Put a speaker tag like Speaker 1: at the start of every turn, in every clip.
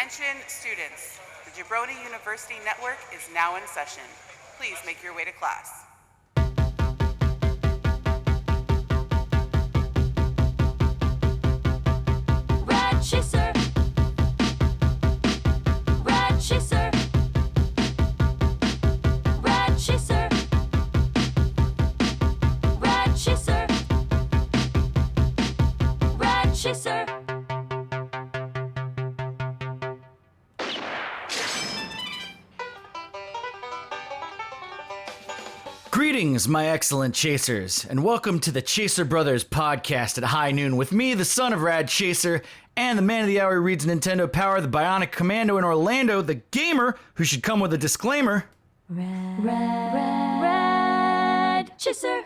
Speaker 1: Attention students, the Jabroni University Network is now in session. Please make your way to class.
Speaker 2: Rad Chaser. Rad Chaser. Rad Chaser. Rad Chaser. Rad Chaser.
Speaker 3: Greetings, my excellent chasers, and welcome to the Chaser Brothers podcast at high noon with me, the Son of Rad Chaser, and the man of the hour who reads Nintendo Power, the Bionic Commando in Orlando, the gamer who should come with a disclaimer.
Speaker 2: Rad Chaser.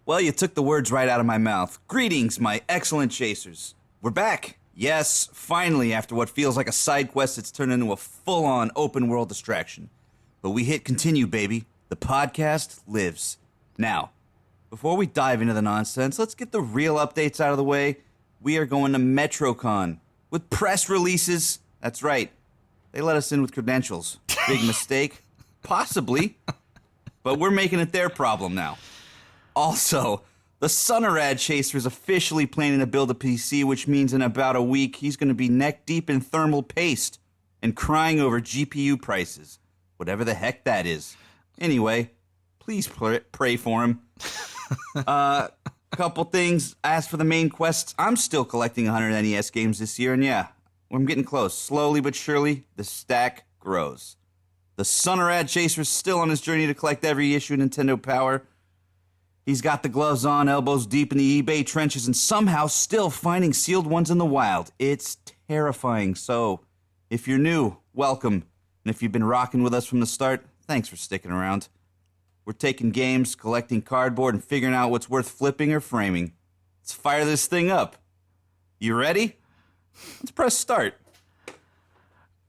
Speaker 4: Well, you took the words right out of my mouth. Greetings, my excellent chasers. We're back. Yes, finally, after what feels like a side quest, it's turned into a full-on open-world distraction. But we hit continue, baby. The podcast lives. Now, before we dive into the nonsense, let's get the real updates out of the way. We are going to Metrocon with press releases. That's right. They let us in with credentials. Big mistake. Possibly. But we're making it their problem now. Also, the Son of Rad Chaser is officially planning to build a PC, which means in about a week, he's going to be neck deep in thermal paste and crying over GPU prices. Whatever the heck that is. Anyway, please pray for him. Couple things. As for the main quests, I'm still collecting 100 NES games this year, and yeah, I'm getting close. Slowly but surely, the stack grows. The Son of Rad Chaser is still on his journey to collect every issue of Nintendo Power. He's got the gloves on, elbows deep in the eBay trenches, and somehow still finding sealed ones in the wild. It's terrifying. So, if you're new, welcome. And if you've been rocking with us from the start, thanks for sticking around. We're taking games, collecting cardboard, and figuring out what's worth flipping or framing. Let's fire this thing up. You ready? Let's press start.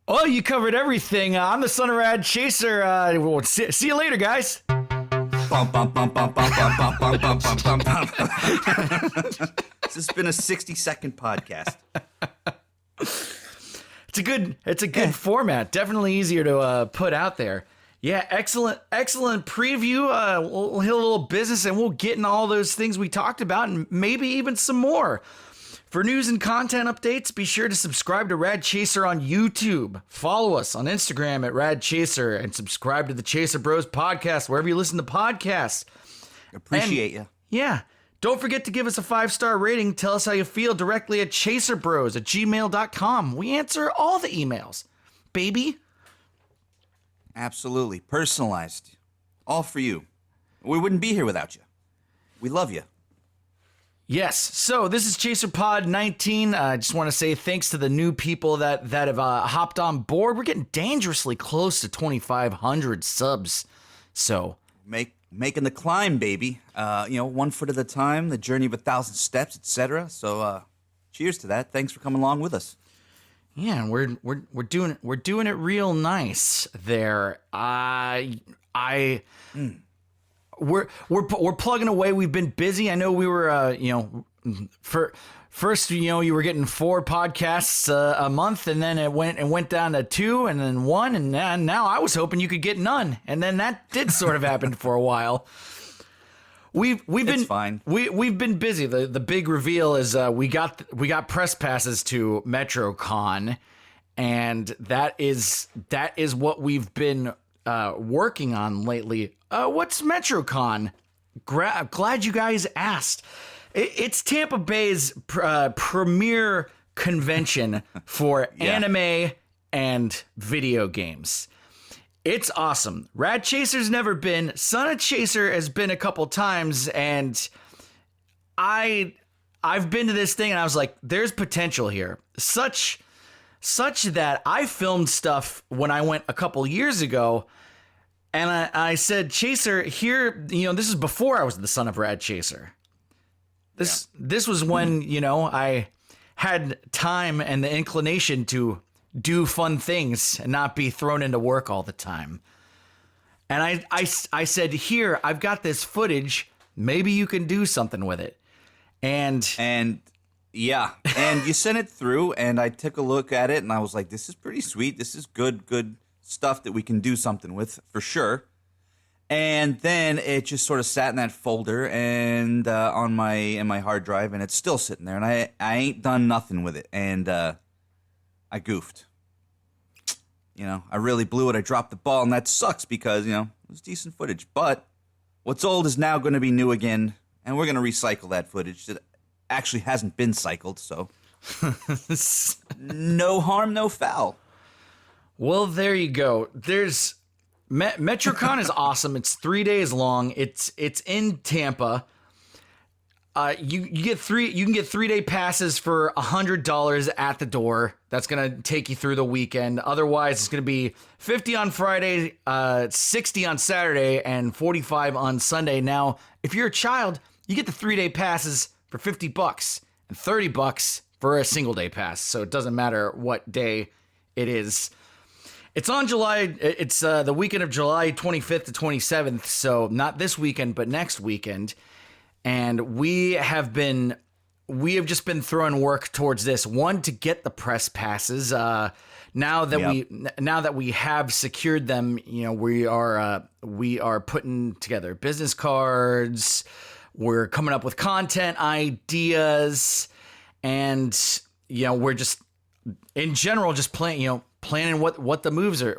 Speaker 3: Oh, you covered everything. I'm the Son of Rad Chaser. We'll see you later, guys.
Speaker 4: Bum, bum, bum, bum, bum, bum, bum, bum, bum, bum, bum. This has been a 60-second podcast.
Speaker 3: It's a good format. Definitely easier to put out there. Yeah, excellent preview. We'll hit a little business and we'll get into all those things we talked about and maybe even some more. For news and content updates, be sure to subscribe to Rad Chaser on YouTube. Follow us on Instagram at Rad Chaser and subscribe to the Chaser Bros podcast wherever you listen to podcasts.
Speaker 4: Appreciate you.
Speaker 3: Yeah. Don't forget to give us a 5-star rating. Tell us how you feel directly at chaserbros@gmail.com. We answer all the emails. Baby.
Speaker 4: Absolutely. Personalized. All for you. We wouldn't be here without you. We love you.
Speaker 3: Yes. So this is Chaser Pod 19. I just want to say thanks to the new people that have hopped on board. We're getting dangerously close to 2,500 subs. So
Speaker 4: Making the climb, baby. 1 foot at a time, the journey of 1,000 steps, etc. So, cheers to that. Thanks for coming along with us.
Speaker 3: yeah, we're doing it real nice there. We're plugging away. We've been busy. I know we were, first, you were getting 4 podcasts a month, and then it went down to 2, and then 1, and now I was hoping you could get none, and then that did sort of happen for a while. We've been
Speaker 4: fine.
Speaker 3: We've been busy. The big reveal is we got press passes to Metrocon, and that is what we've been working on lately. What's Metrocon? Glad you guys asked. It's Tampa Bay's premier convention for anime and video games. It's awesome. Rad Chaser's never been. Son of Chaser has been a couple times, and I've been to this thing, and I was like, there's potential here. Such that I filmed stuff when I went a couple years ago, and I said, Chaser, here, this is before I was the Son of Rad Chaser. This was when, I had time and the inclination to do fun things and not be thrown into work all the time. And I said, here, I've got this footage. Maybe you can do something with it. And
Speaker 4: Yeah, and you sent it through, and I took a look at it, and I was like, this is pretty sweet. This is good stuff that we can do something with for sure. And then it just sort of sat in that folder and on my hard drive, and it's still sitting there, and I ain't done nothing with it, and I goofed. I really blew it. I dropped the ball, and that sucks because it was decent footage. But what's old is now going to be new again, and we're going to recycle that footage that actually hasn't been cycled, so no harm, no foul.
Speaker 3: Well, there you go. There's Metrocon is awesome. It's 3 days long. It's in Tampa. You can get 3-day passes for $100 at the door. That's gonna take you through the weekend. Otherwise, it's gonna be $50 on Friday, $60 on Saturday, and $45 on Sunday. Now, if you're a child, you get the 3-day passes for $50 and $30 for a single day pass. So it doesn't matter what day it is. It's on it's the weekend of July 25th to 27th. So not this weekend, but next weekend. And we have just been throwing work towards this. One, to get the press passes. Now that we have secured them, we are putting together business cards. We're coming up with content ideas, and we're just in general just planning what the moves are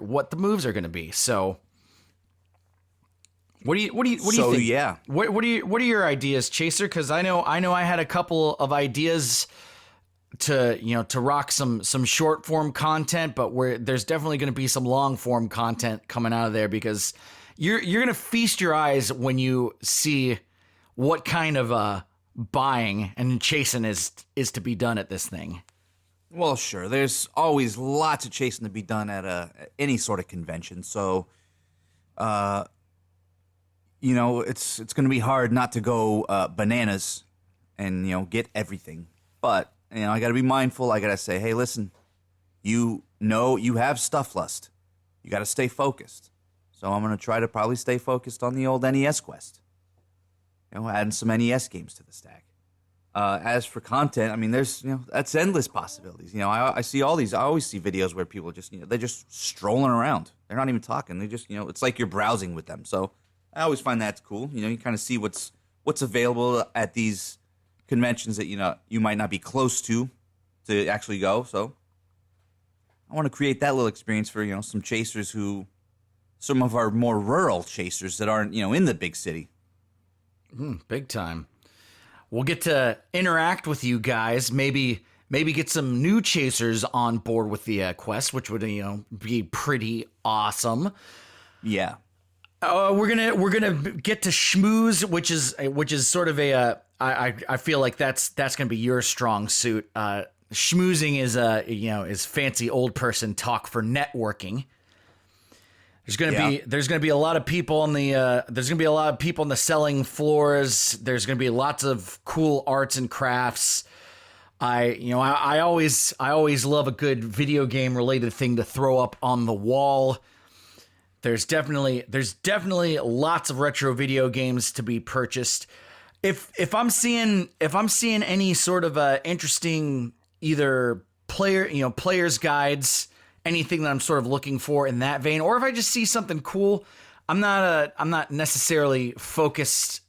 Speaker 3: going to be. So what do you think?
Speaker 4: Yeah.
Speaker 3: What are your ideas, Chaser? Because I know I had a couple of ideas to rock some short form content, but there's definitely going to be some long form content coming out of there, because you're going to feast your eyes when you see what kind of buying and chasing is to be done at this thing.
Speaker 4: Well, sure. There's always lots of chasing to be done at any sort of convention. So, it's going to be hard not to go bananas and get everything. But I got to be mindful. I got to say, hey, listen, you have stuff lust. You got to stay focused. So I'm going to try to probably stay focused on the old NES quest. Adding some NES games to the stack. As for content, there's, that's endless possibilities. I see all these, I always see videos where people just, they're just strolling around. They're not even talking. They just, it's like you're browsing with them. So I always find that's cool. You kind of see what's available at these conventions that, you might not be close to actually go. So I want to create that little experience for, some chasers some of our more rural chasers that aren't, in the big city.
Speaker 3: Big time. We'll get to interact with you guys. Maybe get some new chasers on board with the quest, which would be pretty awesome.
Speaker 4: Yeah.
Speaker 3: We're gonna get to schmooze, which is sort of I feel like that's gonna be your strong suit. Schmoozing is fancy old person talk for networking. There's gonna be a lot of people on the selling floors. There's gonna be lots of cool arts and crafts. I always love a good video game related thing to throw up on the wall. There's definitely lots of retro video games to be purchased. If I'm seeing any sort of interesting either players guides, anything that I'm sort of looking for in that vein, or if I just see something cool, I'm not necessarily focused.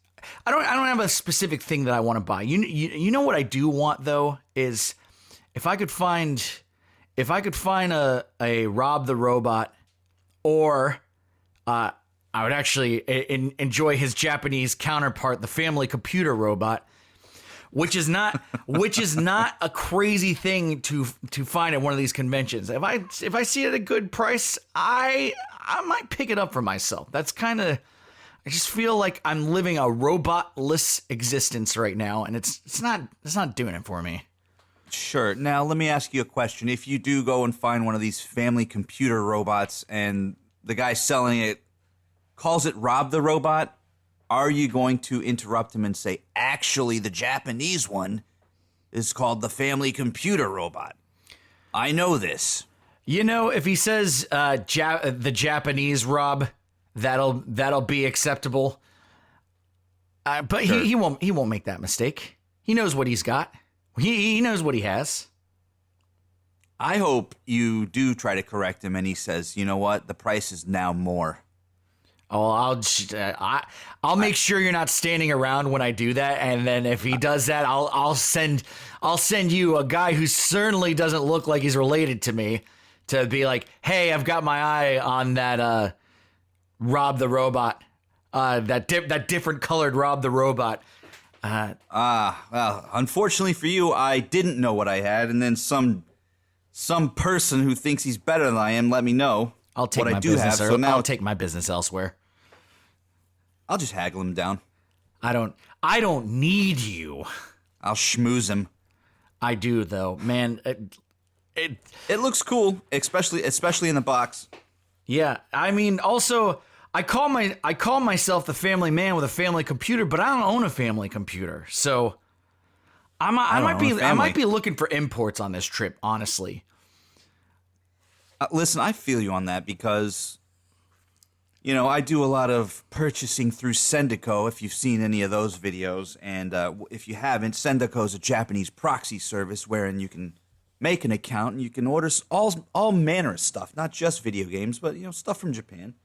Speaker 3: I don't have a specific thing that I want to buy. You know what I do want though is if I could find a Rob the Robot, or I would actually enjoy his Japanese counterpart, the Family Computer Robot, which is not a crazy thing to find at one of these conventions. If I see it at a good price, I might pick it up for myself. That's kind of, I just feel like I'm living a robotless existence right now, and it's not doing it for me.
Speaker 4: Sure. Now let me ask you a question. If you do go and find one of these Family Computer Robots and the guy selling it calls it Rob the Robot, are you going to interrupt him and say, actually, the Japanese one is called the Family Computer Robot? I know this.
Speaker 3: If he says the Japanese Rob, that'll be acceptable. But sure. he won't make that mistake. He knows what he's got He knows what he has.
Speaker 4: I hope you do try to correct him and he says, you know what, the price is now more.
Speaker 3: Oh, I'll make sure you're not standing around when I do that, and then if he does that, I'll send you a guy who certainly doesn't look like he's related to me to be like, hey, I've got my eye on that Rob the Robot, that different colored Rob the Robot.
Speaker 4: Well, unfortunately for you, I didn't know what I had, and then some person who thinks he's better than I am let me know.
Speaker 3: I'll take
Speaker 4: what
Speaker 3: my
Speaker 4: I do
Speaker 3: business.
Speaker 4: have, so now
Speaker 3: I'll take my business elsewhere.
Speaker 4: I'll just haggle him down.
Speaker 3: I don't need you.
Speaker 4: I'll schmooze him.
Speaker 3: I do though, man.
Speaker 4: It looks cool, especially in the box.
Speaker 3: Yeah, I mean, also, I call myself the family man with a family computer, but I don't own a family computer, so I might be looking for imports on this trip, honestly.
Speaker 4: Listen, I feel you on that because, you know, I do a lot of purchasing through Sendico, if you've seen any of those videos. And if you haven't, Sendico is a Japanese proxy service wherein you can make an account and you can order all manner of stuff, not just video games, but, you know, stuff from Japan.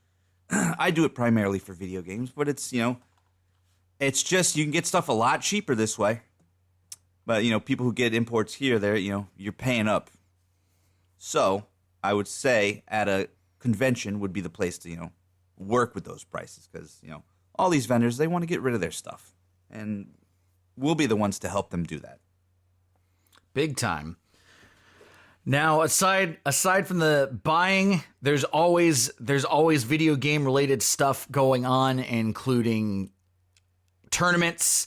Speaker 4: I do it primarily for video games, but it's, you know, it's just you can get stuff a lot cheaper this way. But, you know, people who get imports here, you're paying up. So I would say at a convention would be the place to, you know, work with those prices because, you know, all these vendors, they want to get rid of their stuff. And we'll be the ones to help them do that.
Speaker 3: Big time. Now, aside from the buying, there's always video game related stuff going on, including tournaments.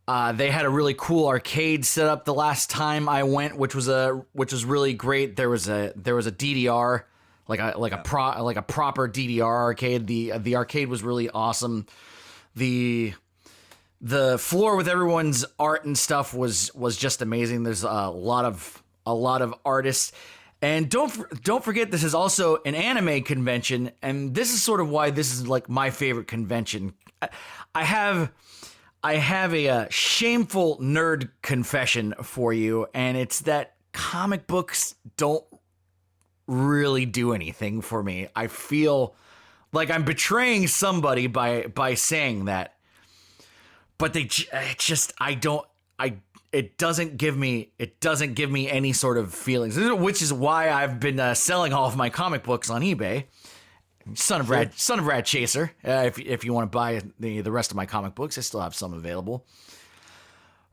Speaker 3: They had a really cool arcade set up the last time I went, which was really great. There was a DDR, like a proper DDR arcade. The arcade was really awesome. The floor with everyone's art and stuff was just amazing. There's a lot of artists. And don't forget, this is also an anime convention, and this is sort of why this is like my favorite convention. I have a shameful nerd confession for you, and it's that comic books don't really do anything for me. I feel like I'm betraying somebody by saying that, but it doesn't give me any sort of feelings, which is why I've been selling all of my comic books on eBay. Son of Rad Chaser. If you want to buy the rest of my comic books, I still have some available.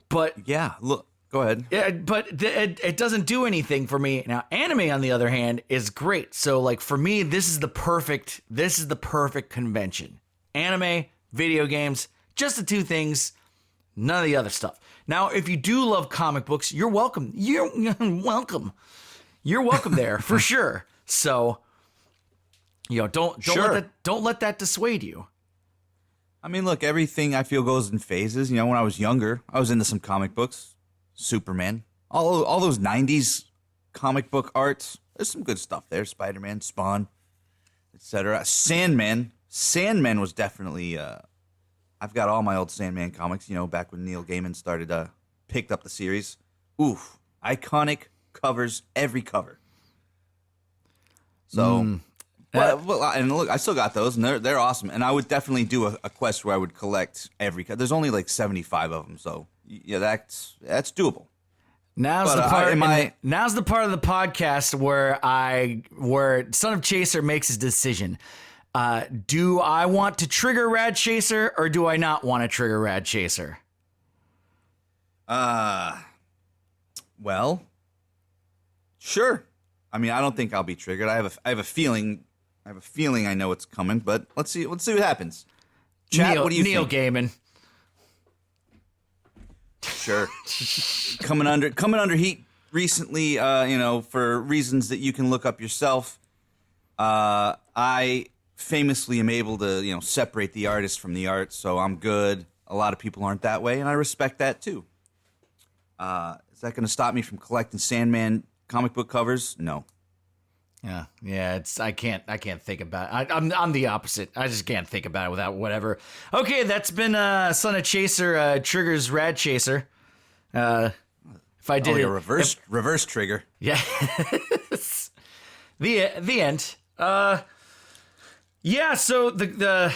Speaker 3: But
Speaker 4: yeah, look, go ahead.
Speaker 3: Yeah, but it doesn't do anything for me. Now, anime on the other hand is great. So like for me, this is the perfect convention. Anime, video games, just the two things, none of the other stuff. Now, if you do love comic books, you're welcome. You're welcome. You're welcome there for sure. So, you know, don't let that dissuade you.
Speaker 4: I mean, look, everything I feel goes in phases. You know, when I was younger, I was into some comic books, Superman, all those '90s comic book arts. There's some good stuff there. Spider-Man, Spawn, etc. Sandman was definitely. I've got all my old Sandman comics. You know, back when Neil Gaiman picked up the series. Oof, iconic covers, every cover. So. Well, and look, I still got those, and they're awesome. And I would definitely do a quest where I would collect every. There's only like 75 of them, so yeah, that's doable.
Speaker 3: Now's the part of the podcast where Son of Chaser makes his decision. Do I want to trigger Rad Chaser or do I not want to trigger Rad Chaser?
Speaker 4: Well, sure. I mean, I don't think I'll be triggered. I have a feeling. I know it's coming, but let's see what happens. Chat, what do you think?
Speaker 3: Neil Gaiman.
Speaker 4: Sure. coming under heat recently, you know, for reasons that you can look up yourself. I famously am able to, you know, separate the artist from the art, so I'm good. A lot of people aren't that way, and I respect that too. Is that going to stop me from collecting Sandman comic book covers? No.
Speaker 3: Yeah. I can't think about it. I'm the opposite. I just can't think about it without whatever. Okay, that's been Son of Chaser triggers Rad Chaser. If I did
Speaker 4: Oh,
Speaker 3: it,
Speaker 4: a reverse trigger.
Speaker 3: yeah. the end. Yeah. So the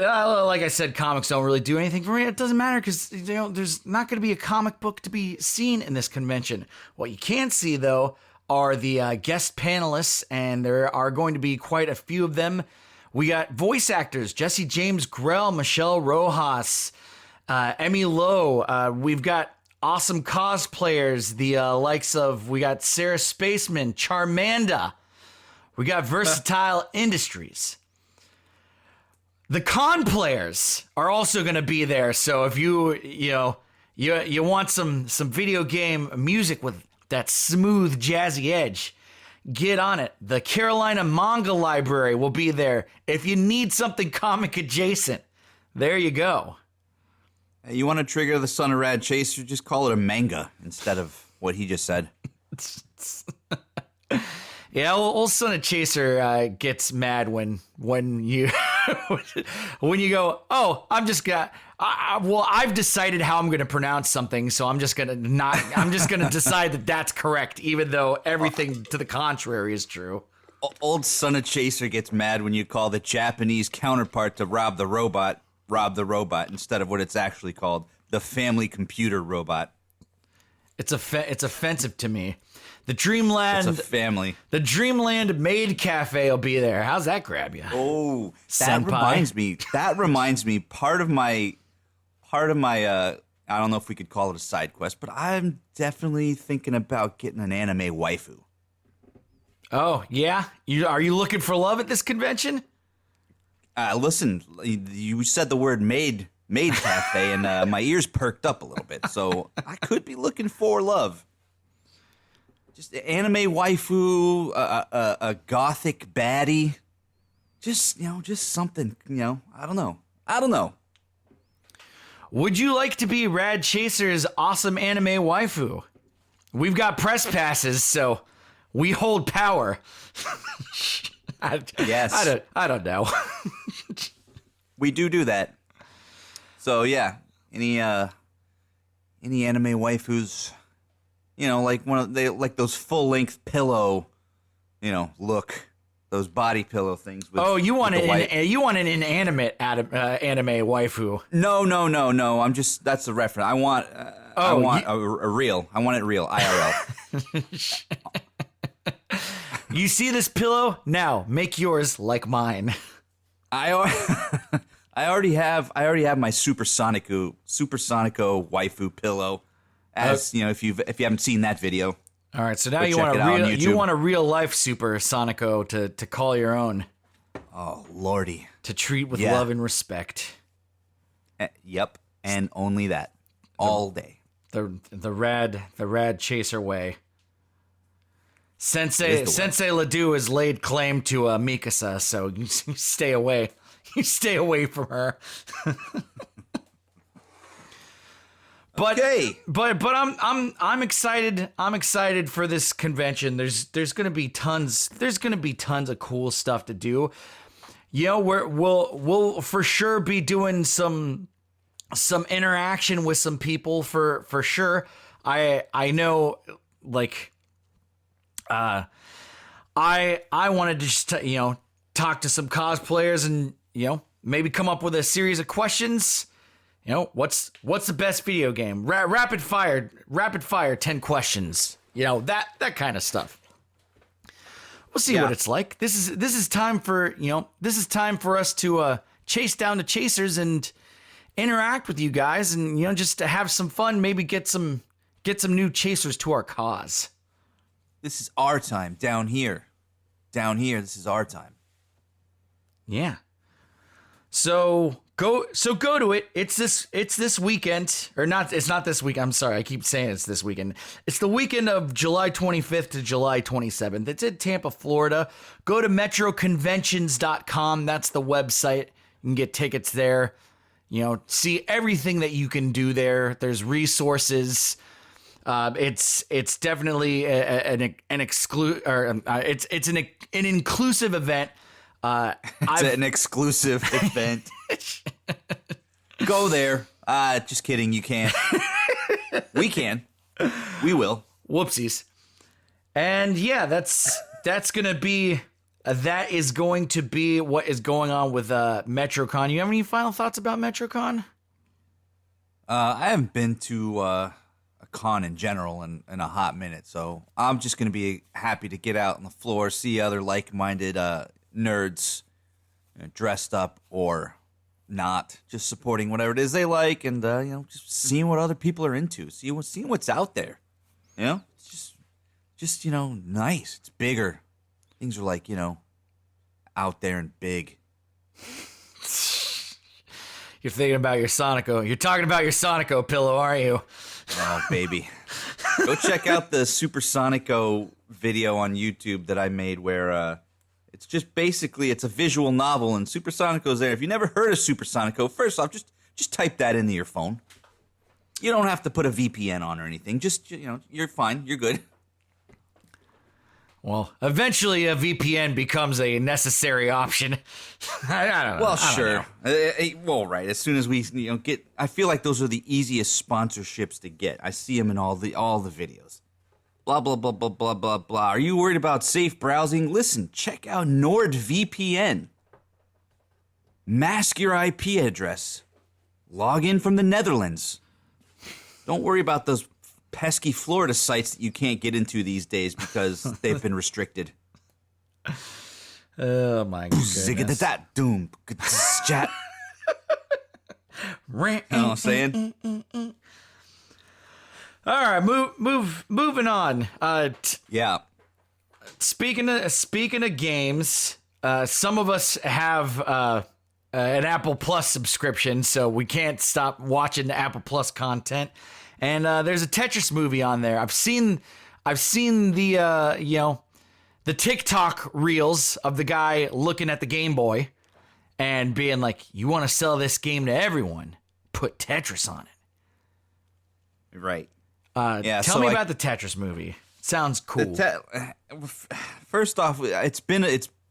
Speaker 3: like I said, comics don't really do anything for me. It doesn't matter because there's not going to be a comic book to be seen in this convention. What you can see though are the guest panelists, and there are going to be quite a few of them. We got voice actors: Jesse James Grell, Michelle Rojas, Emmy Lowe. We've got awesome cosplayers, the likes of, we got Sarah Spaceman, Charmanda. We got Versatile Industries. The con players are also going to be there. So if you want some video game music with that smooth, jazzy edge, get on it. The Carolina Manga Library will be there. If you need something comic adjacent, there you go.
Speaker 4: Hey, you want to trigger the Son of Rad Chaser? Just call it a manga instead of what he just said.
Speaker 3: Yeah, old Son of Chaser gets mad when you when you go, oh, I'm just gonna. Well, I've decided how I'm gonna pronounce something, so I'm just gonna decide that that's correct, even though everything to the contrary is true.
Speaker 4: Old Son of Chaser gets mad when you call the Japanese counterpart to Rob the Robot instead of what it's actually called, the Family Computer Robot.
Speaker 3: It's offensive to me. The Dreamland,
Speaker 4: It's a family.
Speaker 3: The Dreamland Maid Cafe will be there. How's that grab you?
Speaker 4: Oh,
Speaker 3: Senpai.
Speaker 4: That reminds me. Part of my. I don't know if we could call it a side quest, but I'm definitely thinking about getting an anime waifu.
Speaker 3: Oh yeah, are you looking for love at this convention?
Speaker 4: Listen, you said the word maid cafe, and my ears perked up a little bit. So I could be looking for love. Just anime waifu, a gothic baddie, just something. I don't know.
Speaker 3: Would you like to be Rad Chaser's awesome anime waifu? We've got press passes, so we hold power.
Speaker 4: Yes,
Speaker 3: I don't know.
Speaker 4: we do that. So yeah, any anime waifus, like those full length pillow, look, those body pillow things. With,
Speaker 3: you want an inanimate anime waifu?
Speaker 4: No. That's the reference. I want a real. I want it real, IRL.
Speaker 3: You see this pillow? Now make yours like mine.
Speaker 4: I already have my Supersonico waifu pillow. If you haven't seen that video.
Speaker 3: All right, so now
Speaker 4: Go
Speaker 3: you
Speaker 4: check
Speaker 3: want
Speaker 4: it out on
Speaker 3: you
Speaker 4: YouTube.
Speaker 3: want a real life Super Sonico to call your own,
Speaker 4: Oh lordy.
Speaker 3: to treat with
Speaker 4: Yeah.
Speaker 3: love and respect.
Speaker 4: Yep, and only that all day.
Speaker 3: The rad chaser way. Sensei
Speaker 4: It is the way.
Speaker 3: Sensei Ledoux has laid claim to Mikasa, so you stay away. You stay away from her. But
Speaker 4: Okay.
Speaker 3: but I'm excited. I'm excited for this convention. There's gonna be tons of cool stuff to do. We'll for sure be doing some interaction with some people for sure. I know, like, I wanted to just talk to some cosplayers and maybe come up with a series of questions. What's the best video game? Rapid fire 10 questions. That kind of stuff. We'll see what it's like. This is time for us to chase down the chasers and interact with you guys, and just to have some fun. Maybe get some new chasers to our cause.
Speaker 4: This is our time down here. Down here, this is our time.
Speaker 3: Yeah. So go to it. It's this weekend, or not? It's not this week. I'm sorry. I keep saying it's this weekend. It's the weekend of July 25th to July 27th. It's in Tampa, Florida. Go to metroconventions.com. That's the website. You can get tickets there. See everything that you can do there. There's resources. It's definitely an inclusive event.
Speaker 4: It's an exclusive event. Go there. Just kidding. You can't. We can. We will.
Speaker 3: Whoopsies. And yeah, that's gonna be that is going to be what is going on with Metrocon. You have any final thoughts about Metrocon?
Speaker 4: I haven't been to a con in general in a hot minute, so I'm just gonna be happy to get out on the floor, see other like-minded nerds, dressed up or not, just supporting whatever it is they like, and just seeing what other people are into, seeing what's out there. It's just nice. It's bigger. Things are like out there and big.
Speaker 3: You're thinking about your Sonico. You're talking about your Sonico pillow, aren't you?
Speaker 4: Oh, baby. Go check out the Supersonico video on YouTube that I made where it's just basically it's a visual novel and Supersonico's there. If you never heard of Supersonico, first off, just type that into your phone. You don't have to put a VPN on or anything. Just, you're fine. You're good.
Speaker 3: Well, eventually a VPN becomes a necessary option. I don't know.
Speaker 4: Well,
Speaker 3: I don't
Speaker 4: sure. Well, right. As soon as we get, I feel like those are the easiest sponsorships to get. I see them in all the videos. Blah blah blah blah blah blah blah. Are you worried about safe browsing? Listen, check out NordVPN. Mask your IP address. Log in from the Netherlands. Don't worry about those pesky Florida sites that you can't get into these days because they've been restricted.
Speaker 3: Oh my goodness.
Speaker 4: Zig-a-da-da, doom, chat. You know what I'm saying?
Speaker 3: All right, moving on.
Speaker 4: Yeah.
Speaker 3: Speaking of games, some of us have an Apple Plus subscription, so we can't stop watching the Apple Plus content. And there's a Tetris movie on there. I've seen the the TikTok reels of the guy looking at the Game Boy and being like, "You want to sell this game to everyone? Put Tetris on it."
Speaker 4: Right.
Speaker 3: Tell me about the Tetris movie. Sounds cool.
Speaker 4: First off, it's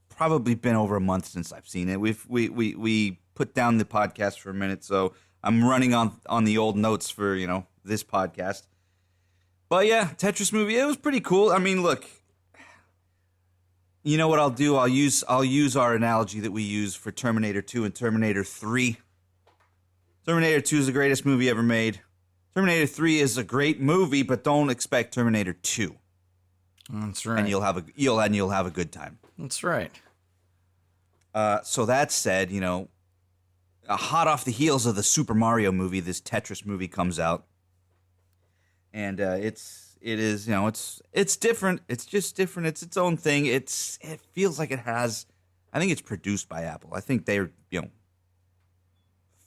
Speaker 4: probably been over a month since I've seen it. We put down the podcast for a minute, so I'm running on the old notes for this podcast. But yeah, Tetris movie, it was pretty cool. I mean, look, you know what I'll do? I'll use our analogy that we use for Terminator 2 and Terminator 3. Terminator 2 is the greatest movie ever made. Terminator 3 is a great movie, but don't expect Terminator 2.
Speaker 3: That's right.
Speaker 4: And you'll have a good time.
Speaker 3: That's right.
Speaker 4: So that said, hot off the heels of the Super Mario movie, this Tetris movie comes out. And it's different. It's just different. It's its own thing. It feels like it has. I think it's produced by Apple. I think they're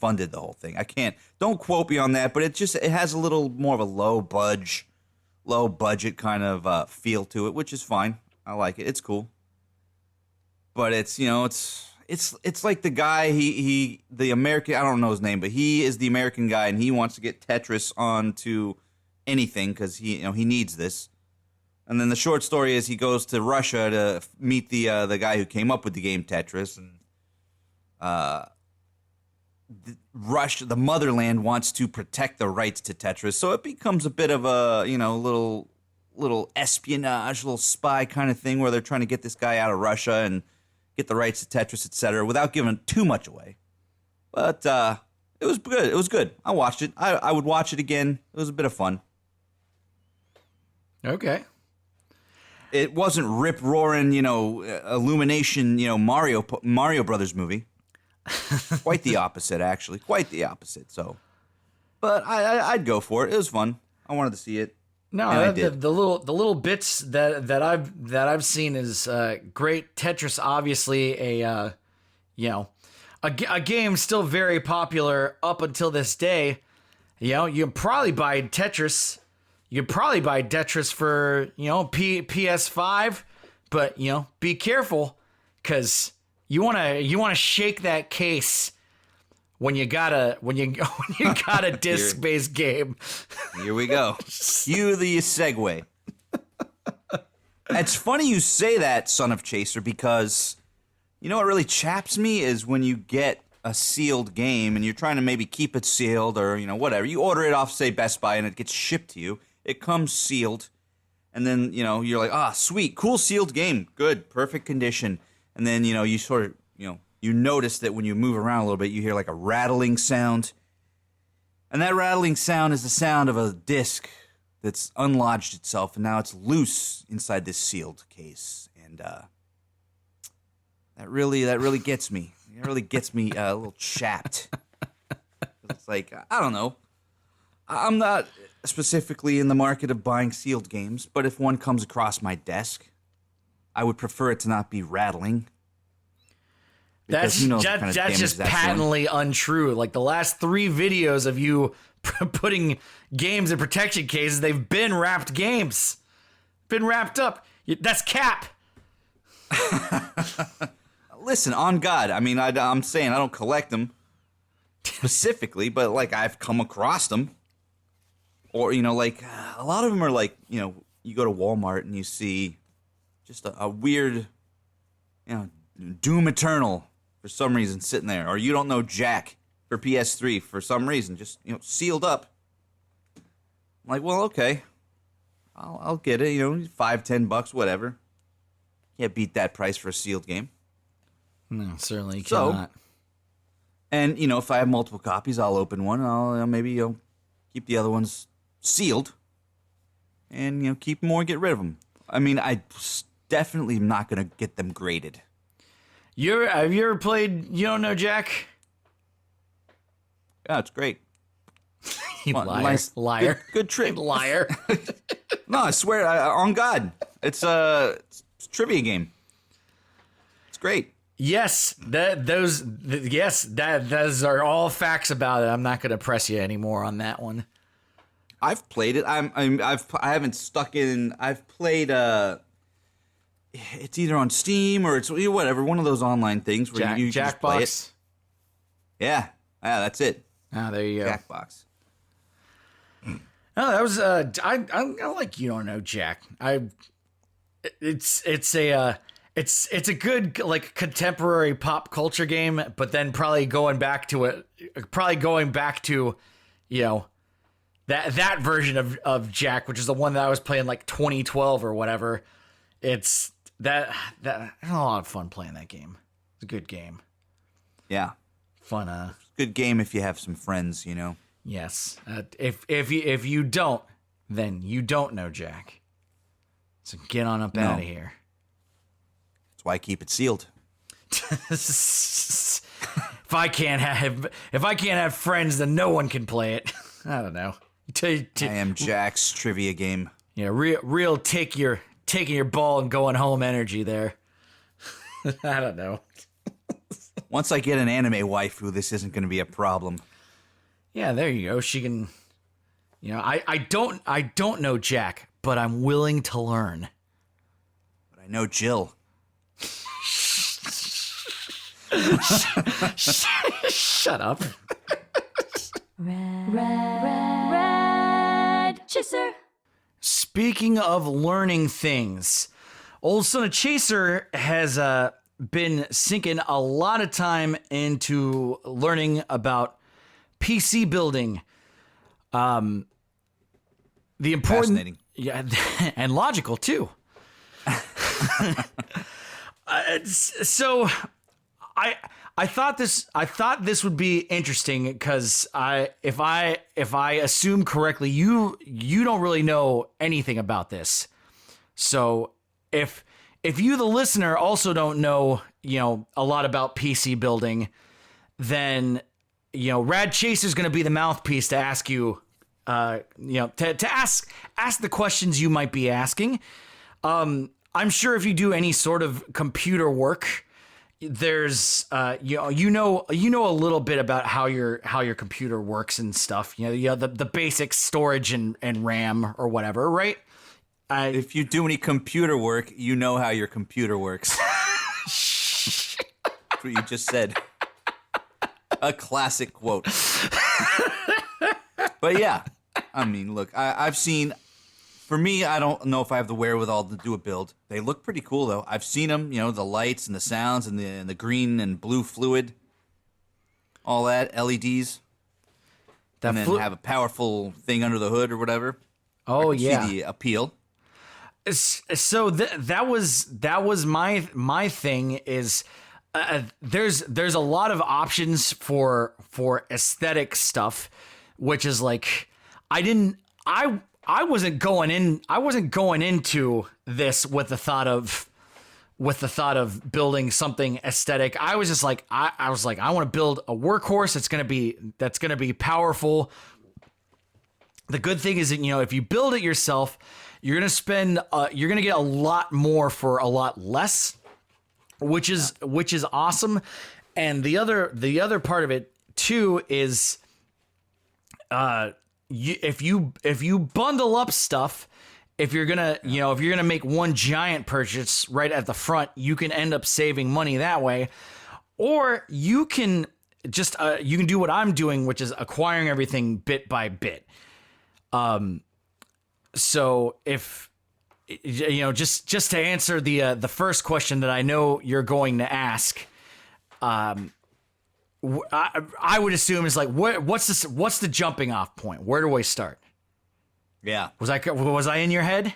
Speaker 4: funded the whole thing. Don't quote me on that, but it has a little more of a low budget kind of feel to it, which is fine. I like it. It's cool. But it's like the guy the American, I don't know his name, but he is the American guy and he wants to get Tetris onto anything because he needs this. And then the short story is he goes to Russia to meet the guy who came up with the game Tetris, and Russia, the motherland, wants to protect the rights to Tetris, so it becomes a bit of a little espionage, little spy kind of thing where they're trying to get this guy out of Russia and get the rights to Tetris, etc., without giving too much away. But it was good. It was good. I watched it. I would watch it again. It was a bit of fun.
Speaker 3: Okay.
Speaker 4: It wasn't rip-roaring, Illumination, Mario Brothers movie. Quite the opposite, actually. Quite the opposite. So, but I'd go for it. It was fun. I wanted to see it.
Speaker 3: No, the little bits that I've seen is great. Tetris, obviously a game still very popular up until this day. You probably buy Tetris. You could probably buy Tetris for PS5, but be careful because you wanna shake that case when you got a disc-based game.
Speaker 4: Here we go. Cue the segue. It's funny you say that, Son of Chaser, because what really chaps me is when you get a sealed game and you're trying to maybe keep it sealed or whatever. You order it off, say, Best Buy, and it gets shipped to you. It comes sealed, and then you're like, ah, sweet, cool sealed game, good, perfect condition. And then you sort of you notice that when you move around a little bit, you hear like a rattling sound, and that rattling sound is the sound of a disc that's unlodged itself, and now it's loose inside this sealed case, and that really gets me. It really gets me a little chapped. It's like, I don't know. I'm not specifically in the market of buying sealed games, but if one comes across my desk, I would prefer it to not be rattling.
Speaker 3: That's just patently untrue. Like the last 3 videos of you putting games in protection cases, they've been wrapped games. Been wrapped up. That's cap.
Speaker 4: Listen, on God, I mean, I'm saying I don't collect them specifically, but like I've come across them. Or, like a lot of them are like, you go to Walmart and you see just a weird, Doom Eternal for some reason sitting there. Or you don't know Jack for PS3 for some reason, just, sealed up. I'm like, well, okay. I'll get it, $5-10, whatever. Can't beat that price for a sealed game.
Speaker 3: No, certainly cannot.
Speaker 4: And, if I have multiple copies, I'll open one and I'll maybe keep the other ones sealed and, keep them or get rid of them. I mean, I definitely am not going to get them graded.
Speaker 3: Have you ever played You Don't Know Jack?
Speaker 4: Yeah, it's great.
Speaker 3: You liar.
Speaker 4: Good trick.
Speaker 3: Liar.
Speaker 4: No, I swear, on God. It's a trivia game. It's great.
Speaker 3: Yes, those are all facts about it. I'm not going to press you anymore on that one.
Speaker 4: I've played it. I haven't stuck in. I've played. It's either on Steam or it's whatever, one of those online things where you just play it. Yeah, that's it.
Speaker 3: Ah, there you go.
Speaker 4: Jackbox.
Speaker 3: Oh, that was I like You Don't Know Jack. It's a good like contemporary pop culture game, but then probably going back to that version of Jack, which is the one that I was playing like 2012 or whatever. It's that I had a lot of fun playing that game. It's a good game.
Speaker 4: Yeah.
Speaker 3: Fun.
Speaker 4: Good game if you have some friends,
Speaker 3: Yes. If you don't, then you don't know Jack. So get on up out of here.
Speaker 4: That's why I keep it sealed.
Speaker 3: If I can't have friends, then no one can play it. I don't know.
Speaker 4: I am Jack's trivia game.
Speaker 3: Yeah, real taking your ball and going home energy there. I don't know.
Speaker 4: Once I get an anime waifu, this isn't going to be a problem.
Speaker 3: Yeah, there you go. She can. I don't know Jack, but I'm willing to learn.
Speaker 4: But I know Jill.
Speaker 3: Shut up.
Speaker 2: Rad Chaser.
Speaker 3: Speaking of learning things, old Son of Chaser has been sinking a lot of time into learning about PC building. The important,
Speaker 4: Fascinating.
Speaker 3: Yeah, and logical too. So I thought this would be interesting because if I assume correctly, you don't really know anything about this. So if you, the listener, also don't know a lot about PC building, then Rad Chaser is going to be the mouthpiece to ask you to ask the questions you might be asking. I'm sure if you do any sort of computer work, there's you know a little bit about how your computer works and stuff. The basic storage and RAM or whatever, right?
Speaker 4: If you do any computer work, you know how your computer works. That's what you just said. A classic quote. But yeah, I mean, look, I've seen. For me, I don't know if I have the wherewithal to do a build. They look pretty cool, though. I've seen them, the lights and the sounds and the green and blue fluid, all that, LEDs, and then have a powerful thing under the hood or whatever.
Speaker 3: Oh
Speaker 4: I
Speaker 3: yeah.
Speaker 4: see the appeal.
Speaker 3: So that was my thing is there's a lot of options for aesthetic stuff, which is like I wasn't going into this with the thought of building something aesthetic. I was just like I was like I want to build a workhorse that's gonna be powerful. The good thing is that, you know, if you build it yourself, you're gonna get a lot more for a lot less, which is awesome. And the other part of it too is, if you bundle up stuff, if you're gonna make one giant purchase right at the front, you can end up saving money that way, or you can just you can do what I'm doing, which is acquiring everything bit by bit. So if you know, just to answer the first question that I know you're going to ask, I would assume is like what's the jumping off point? Where do I start?
Speaker 4: Yeah.
Speaker 3: Was I in your head?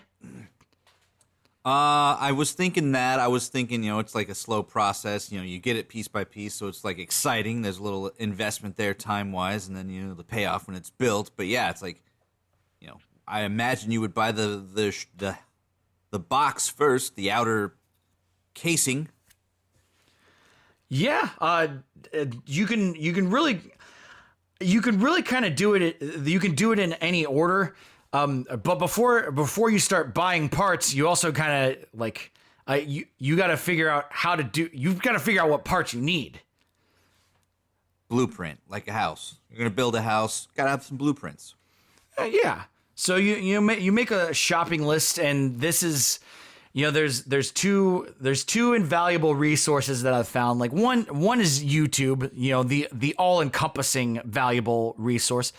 Speaker 4: I was thinking that. I was thinking, you know, it's like a slow process. You know, you get it piece by piece, so it's like exciting. There's a little investment there time-wise, and then, you know, the payoff when it's built. But yeah, it's like, you know, I imagine you would buy the box first, the outer casing.
Speaker 3: Yeah, you can really kind of do it. You can do it in any order. But before you start buying parts, you also kind of like you got to figure out you've got to figure out what parts you need.
Speaker 4: Blueprint, like a house. You're gonna build a house, gotta have some blueprints.
Speaker 3: Yeah. So you make a shopping list, and this is, you know, there's two invaluable resources that I've found. Like one is YouTube, you know, the all-encompassing valuable resource.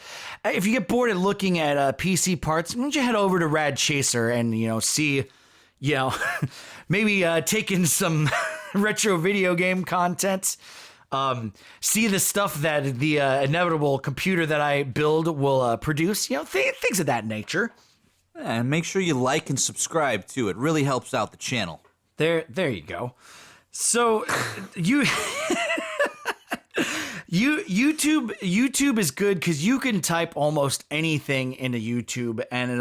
Speaker 3: If you get bored of looking at PC parts, why don't you head over to Rad Chaser and, you know, see, you know, maybe take in some retro video game content. See the stuff that the inevitable computer that I build will produce, you know, things of that nature.
Speaker 4: And make sure you like and subscribe too. It really helps out the channel.
Speaker 3: There you go. So YouTube is good because you can type almost anything into YouTube and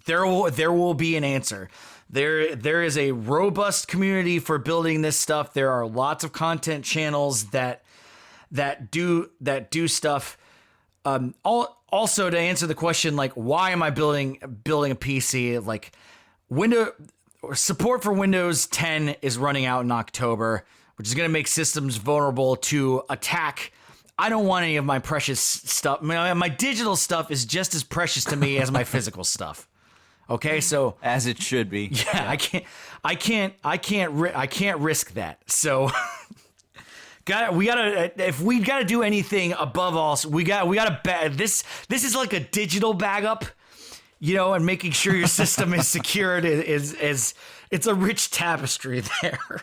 Speaker 3: there will be an answer. There is a robust community for building this stuff. There are lots of content channels that do stuff. Also, to answer the question, like, why am I building a PC? Like, support for Windows 10 is running out in October, which is going to make systems vulnerable to attack. I don't want any of my precious stuff. My digital stuff is just as precious to me as my physical stuff. Okay, so
Speaker 4: as it should be.
Speaker 3: Yeah, I can't risk that. So. If we gotta do anything above all, we gotta this is like a digital bag up, you know, and making sure your system is secured is it's a rich tapestry there.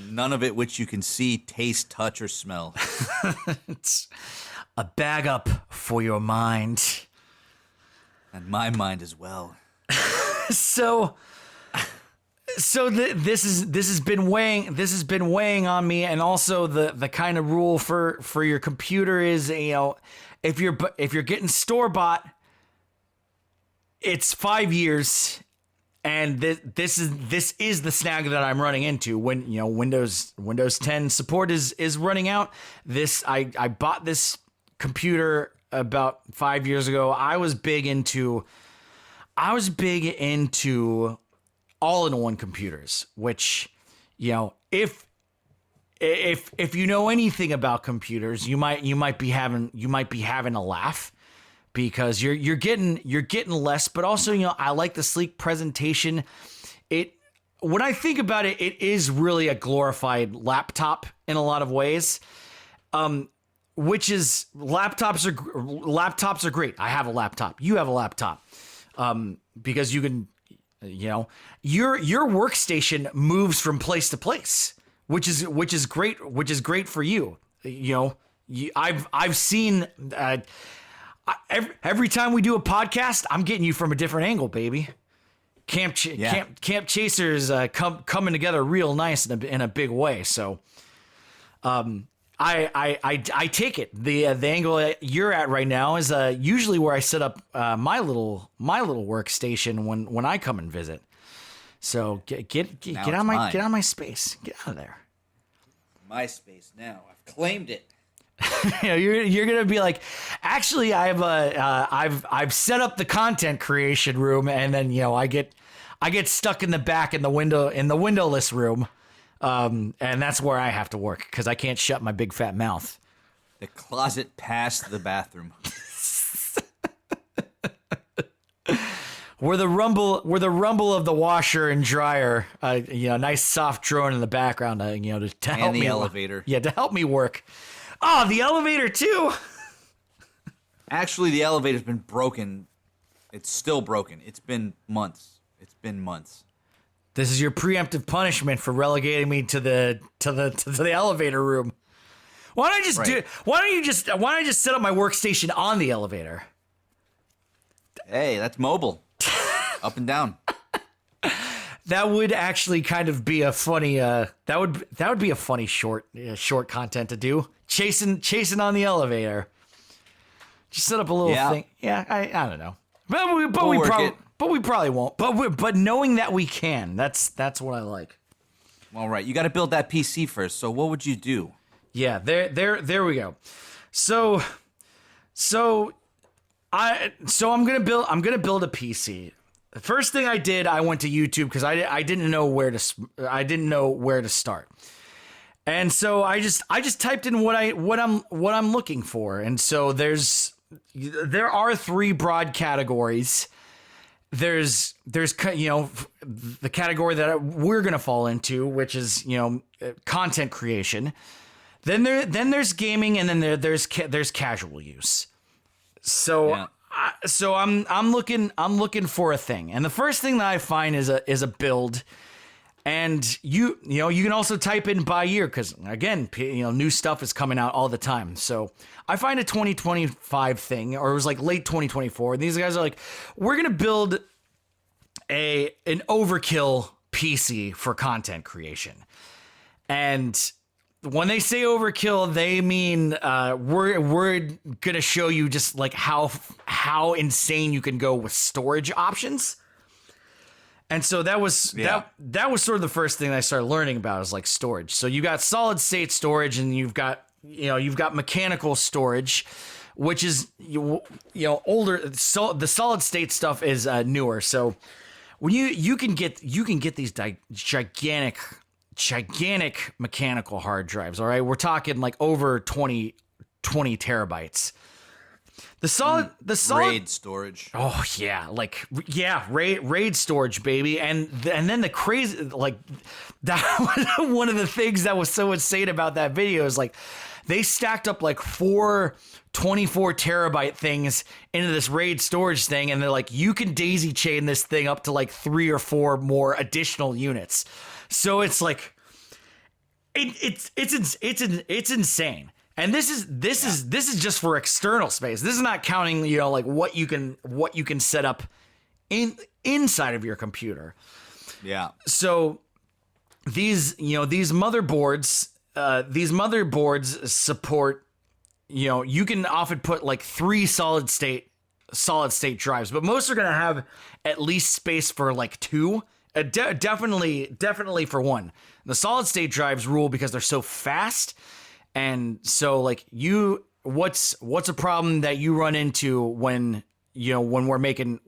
Speaker 4: None of it which you can see, taste, touch, or smell.
Speaker 3: It's a bag up for your mind.
Speaker 4: And my mind as well.
Speaker 3: So this has been weighing on me, and also the kind of rule for your computer is, you know, if you're getting store bought, it's 5 years, and this is the snag that I'm running into when, you know, Windows 10 support is running out. I bought this computer about 5 years ago. I was big into all-in-one computers, which, you know, if you know anything about computers, you might be having a laugh, because you're getting less, but also, you know, I like the sleek presentation. When I think about it, it is really a glorified laptop in a lot of ways. Which is, laptops are great. I have a laptop. You have a laptop. Because you can, you know, your workstation moves from place to place, which is great for you. You know, I've seen Every time we do a podcast, I'm getting you from a different angle, baby. Camp Chaser is coming together real nice in a big way. So, I take it. The angle you're at right now is usually where I set up my little workstation when I come and visit. So get on my space. Get out of there.
Speaker 4: My space now. I've claimed it.
Speaker 3: You're gonna be like, actually, I've set up the content creation room, and then I get stuck in the back in the windowless room, and that's where I have to work because I can't shut my big fat mouth.
Speaker 4: The closet past the bathroom.
Speaker 3: Where the rumble of the washer and dryer, nice soft drone in the background, to help
Speaker 4: And the
Speaker 3: me
Speaker 4: elevator.
Speaker 3: Yeah, to help me work. Oh, the elevator too.
Speaker 4: Actually, the elevator's been broken. It's still broken. It's been months.
Speaker 3: This is your preemptive punishment for relegating me to the elevator room. Why don't I just set up my workstation on the elevator?
Speaker 4: Hey, that's mobile. Up and down.
Speaker 3: That would actually kind of be a funny. That would be a funny short content to do. Chasing on the elevator. Just set up a little thing. Yeah, I don't know. But we probably won't. But knowing that we can, that's what I like.
Speaker 4: All right, you got to build that PC first. So what would you do?
Speaker 3: Yeah, there we go. So I'm gonna build a PC. The first thing I did, I went to YouTube because I didn't know where to start, and so I just typed in what I'm looking for, and so there are three broad categories. There's the category that we're gonna fall into, which is content creation. Then there's gaming, and then there's casual use. So. Yeah. So I'm looking for a thing, and the first thing that I find is a build, and you can also type in by year because again new stuff is coming out all the time. So I find a 2025 thing, or it was like late 2024, and these guys are like, we're gonna build an overkill PC for content creation, and when they say overkill, they mean we're gonna show you just like how insane you can go with storage options. And so that was sort of the first thing I started learning about is like storage. So you got solid state storage, and you've got mechanical storage, which is older. So the solid state stuff is newer. So when you can get these gigantic mechanical hard drives. All right, we're talking like over 20 terabytes. The solid
Speaker 4: RAID storage.
Speaker 3: Oh yeah, RAID storage, baby. And then the crazy, like, that was one of the things that was so insane about that video is like they stacked up like 4 24 terabyte things into this RAID storage thing, and they're like, you can daisy chain this thing up to like 3 or 4 more additional units. So it's like it's insane. And this is just for external space. This is not counting, like what you can set up inside of your computer.
Speaker 4: Yeah.
Speaker 3: So these motherboards support, you can often put like 3 solid state drives, but most are going to have at least space for like 2. Definitely for 1. The solid state drives rule because they're so fast, and so like what's a problem that you run into when we're making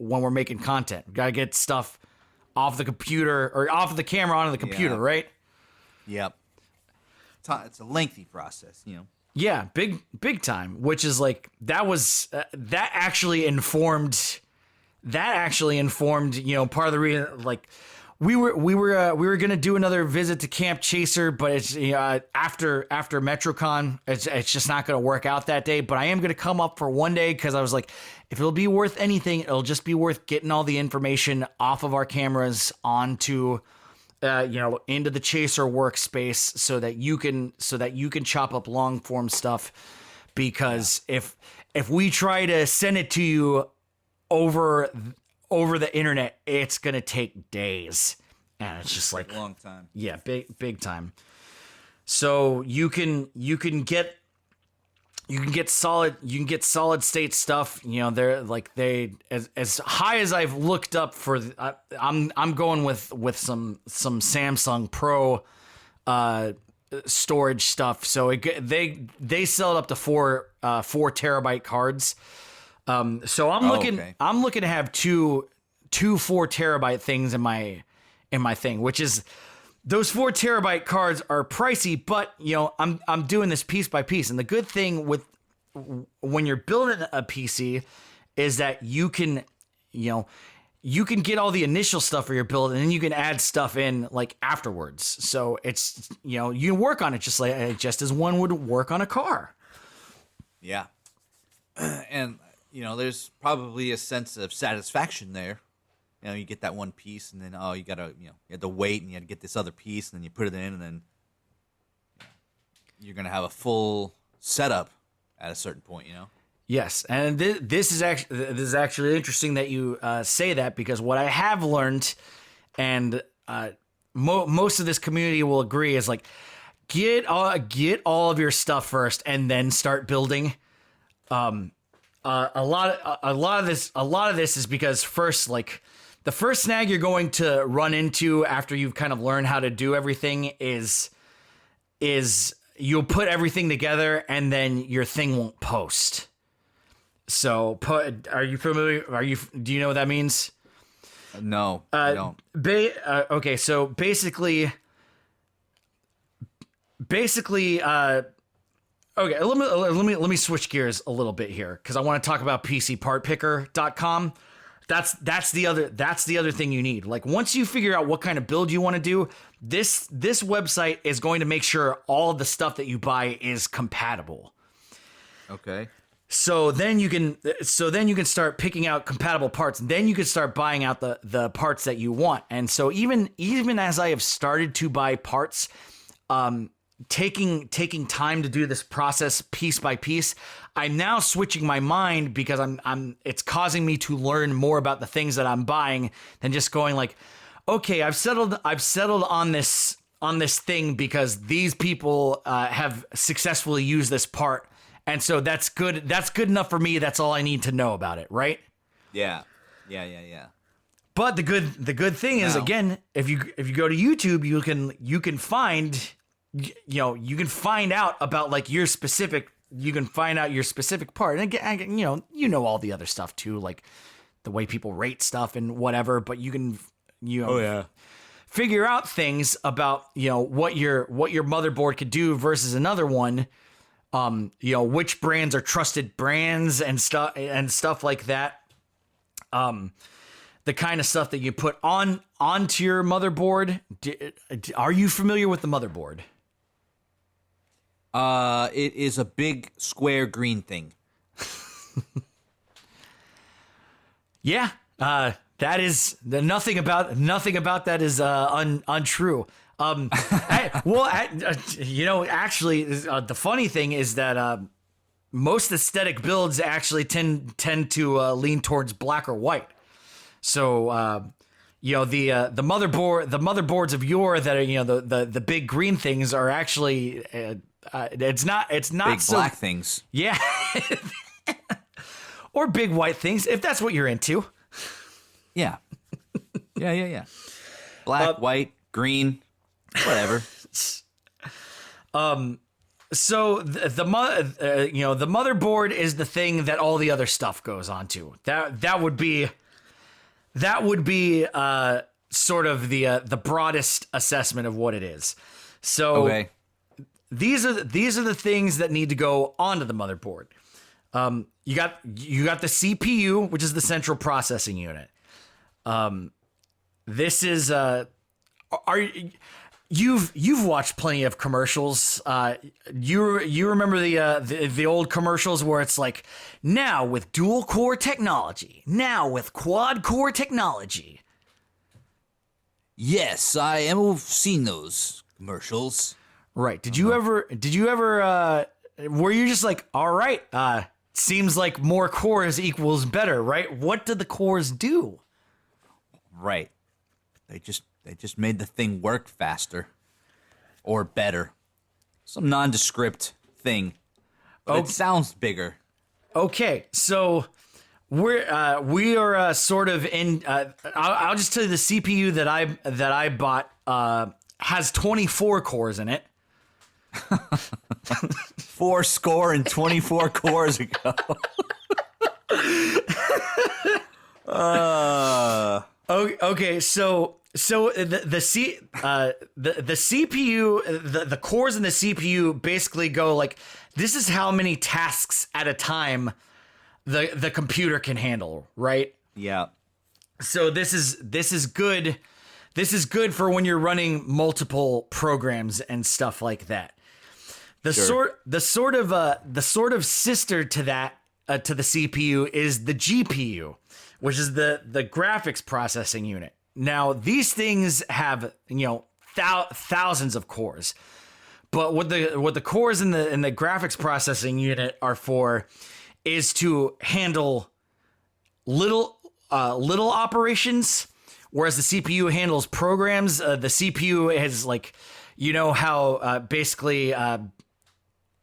Speaker 3: content? Got to get stuff off the computer or off the camera onto the computer, right?
Speaker 4: Yep. It's a lengthy process,
Speaker 3: Yeah, big time. Which is like that actually informed part of the reason, like. We were gonna do another visit to Camp Chaser, but it's after Metrocon, it's just not gonna work out that day. But I am gonna come up for one day because I was like, if it'll be worth anything, it'll just be worth getting all the information off of our cameras onto, into the Chaser workspace so that you can chop up long form stuff. Because if if we try to send it to you over the internet, it's gonna take days, and it's just like
Speaker 4: Long time.
Speaker 3: yeah, big time. So you can get solid state stuff. You know, they're like as high as I've looked up for. I'm going with some Samsung Pro storage stuff. So they sell it up to 4 terabyte cards. So I'm looking to have two 4 terabyte things in my thing, which is. Those 4 terabyte cards are pricey, but you know I'm doing this piece by piece, and the good thing with when you're building a PC is that you can get all the initial stuff for your build, and then you can add stuff in like afterwards. So it's you work on it just as one would work on a car.
Speaker 4: Yeah, and there's probably a sense of satisfaction there. You get that one piece, and then you have to wait, and you have to get this other piece, and then you put it in, and then you're gonna have a full setup at a certain point.
Speaker 3: Yes, and this is actually interesting that you say that, because what I have learned, and most of this community will agree, is like get all of your stuff first, and then start building. A lot of this is because first, like. The first snag you're going to run into after you've kind of learned how to do everything is you'll put everything together and then your thing won't post. So, are you familiar? Do you know what that means?
Speaker 4: No, I don't.
Speaker 3: Okay, so basically, okay. Let me switch gears a little bit here, because I want to talk about PCPartPicker.com. That's the other thing you need. Like, once you figure out what kind of build you want to do, this website is going to make sure all of the stuff that you buy is compatible.
Speaker 4: Okay.
Speaker 3: So then you can start picking out compatible parts. Then you can start buying out the parts that you want. And so even as I have started to buy parts, taking time to do this process piece by piece, I'm now switching my mind, because it's causing me to learn more about the things that I'm buying than just going like, okay, I've settled on this thing because these people have successfully used this part, and so that's good enough for me. That's all I need to know about it, right?
Speaker 4: Yeah.
Speaker 3: But the good thing is, again, if you go to YouTube, you can find out about like your specific. You can find out your specific part, and again, all the other stuff too, like the way people rate stuff and whatever. But you can figure out things about what your motherboard could do versus another one. Which brands are trusted brands and stuff like that. The kind of stuff that you put onto your motherboard. Are you familiar with the motherboard?
Speaker 4: It is a big square green thing.
Speaker 3: Yeah, that is nothing about that is untrue. Actually, the funny thing is that most aesthetic builds actually tend to lean towards black or white. So the motherboards of yore that are the big green things are actually it's not
Speaker 4: big
Speaker 3: so
Speaker 4: black things.
Speaker 3: Yeah. Or big white things, if that's what you're into.
Speaker 4: Yeah. Yeah. Black, white, green, whatever.
Speaker 3: So the motherboard is the thing that all the other stuff goes onto. That would be sort of the broadest assessment of what it is. So
Speaker 4: okay.
Speaker 3: These are the things that need to go onto the motherboard. You got the CPU, which is the central processing unit. This is you've watched plenty of commercials. You remember the old commercials where it's like, now with dual core technology, now with quad core technology.
Speaker 4: Yes, I have seen those commercials.
Speaker 3: Right. Did you ever were you just like, all right, seems like more cores equals better, right? What did the cores do?
Speaker 4: Right. They just made the thing work faster or better. Some nondescript thing. But it sounds bigger.
Speaker 3: Okay, so we are sort of in. I'll just tell you the CPU that I bought has 24 cores in it.
Speaker 4: 24 cores ago.
Speaker 3: Okay, so the CPU, the cores in the CPU basically go like, this is how many tasks at a time the computer can handle, right?
Speaker 4: Yeah.
Speaker 3: So this is good. This is good for when you're running multiple programs and stuff like that. The sort of sister to that to the CPU is the GPU, which is the graphics processing unit. Now these things have thousands of cores, but what the cores in the graphics processing unit are for is to handle little operations, whereas the CPU handles programs. The CPU has how basically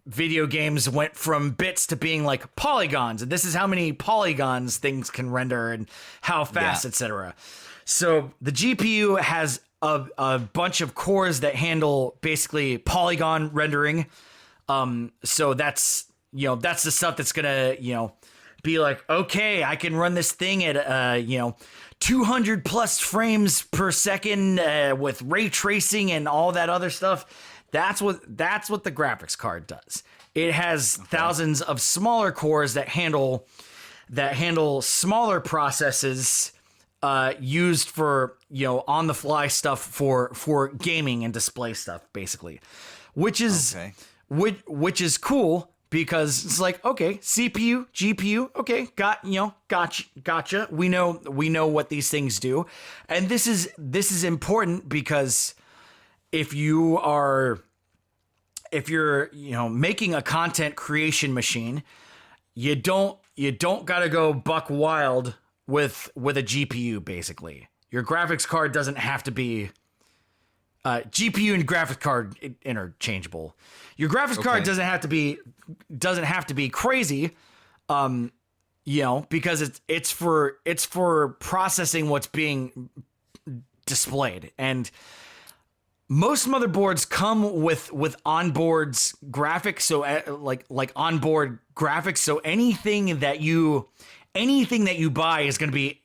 Speaker 3: video games went from bits to being like polygons, and this is how many polygons things can render and how fast, etc. So the GPU has a bunch of cores that handle basically polygon rendering. So that's the stuff that's gonna be like, okay, I can run this thing at 200 plus frames per second with ray tracing and all that other stuff. That's what the graphics card does. It has thousands of smaller cores that handle smaller processes used for on the fly stuff for gaming and display stuff, basically, which is cool. Because it's like, okay, CPU, GPU, okay, gotcha. We know what these things do, and this is important because if you're making a content creation machine, you don't gotta go buck wild with a GPU. Basically, your graphics card doesn't have to be GPU and graphics card interchangeable. Your graphics card doesn't have to be crazy, because it's for processing what's being displayed. And most motherboards come with onboards graphics, so like onboard graphics. So anything that you buy is going to be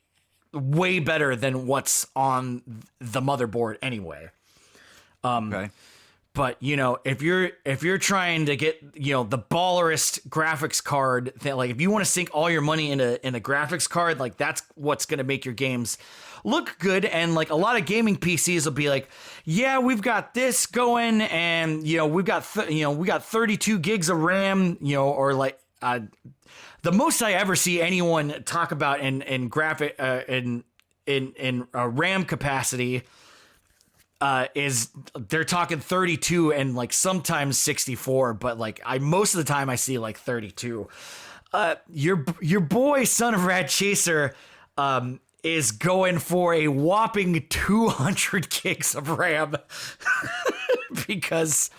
Speaker 3: way better than what's on the motherboard anyway. But if you're trying to get the ballerest graphics card, like if you want to sink all your money in a graphics card, like that's what's gonna make your games look good. And like a lot of gaming PCs will be like, yeah, we've got this going, and we've got 32 gigs of RAM, or like the most I ever see anyone talk about in graphic in RAM capacity. Is they're talking 32 and like sometimes 64, but like most of the time I see like 32. Your boy Son of Rad Chaser is going for a whopping 200 gigs of RAM because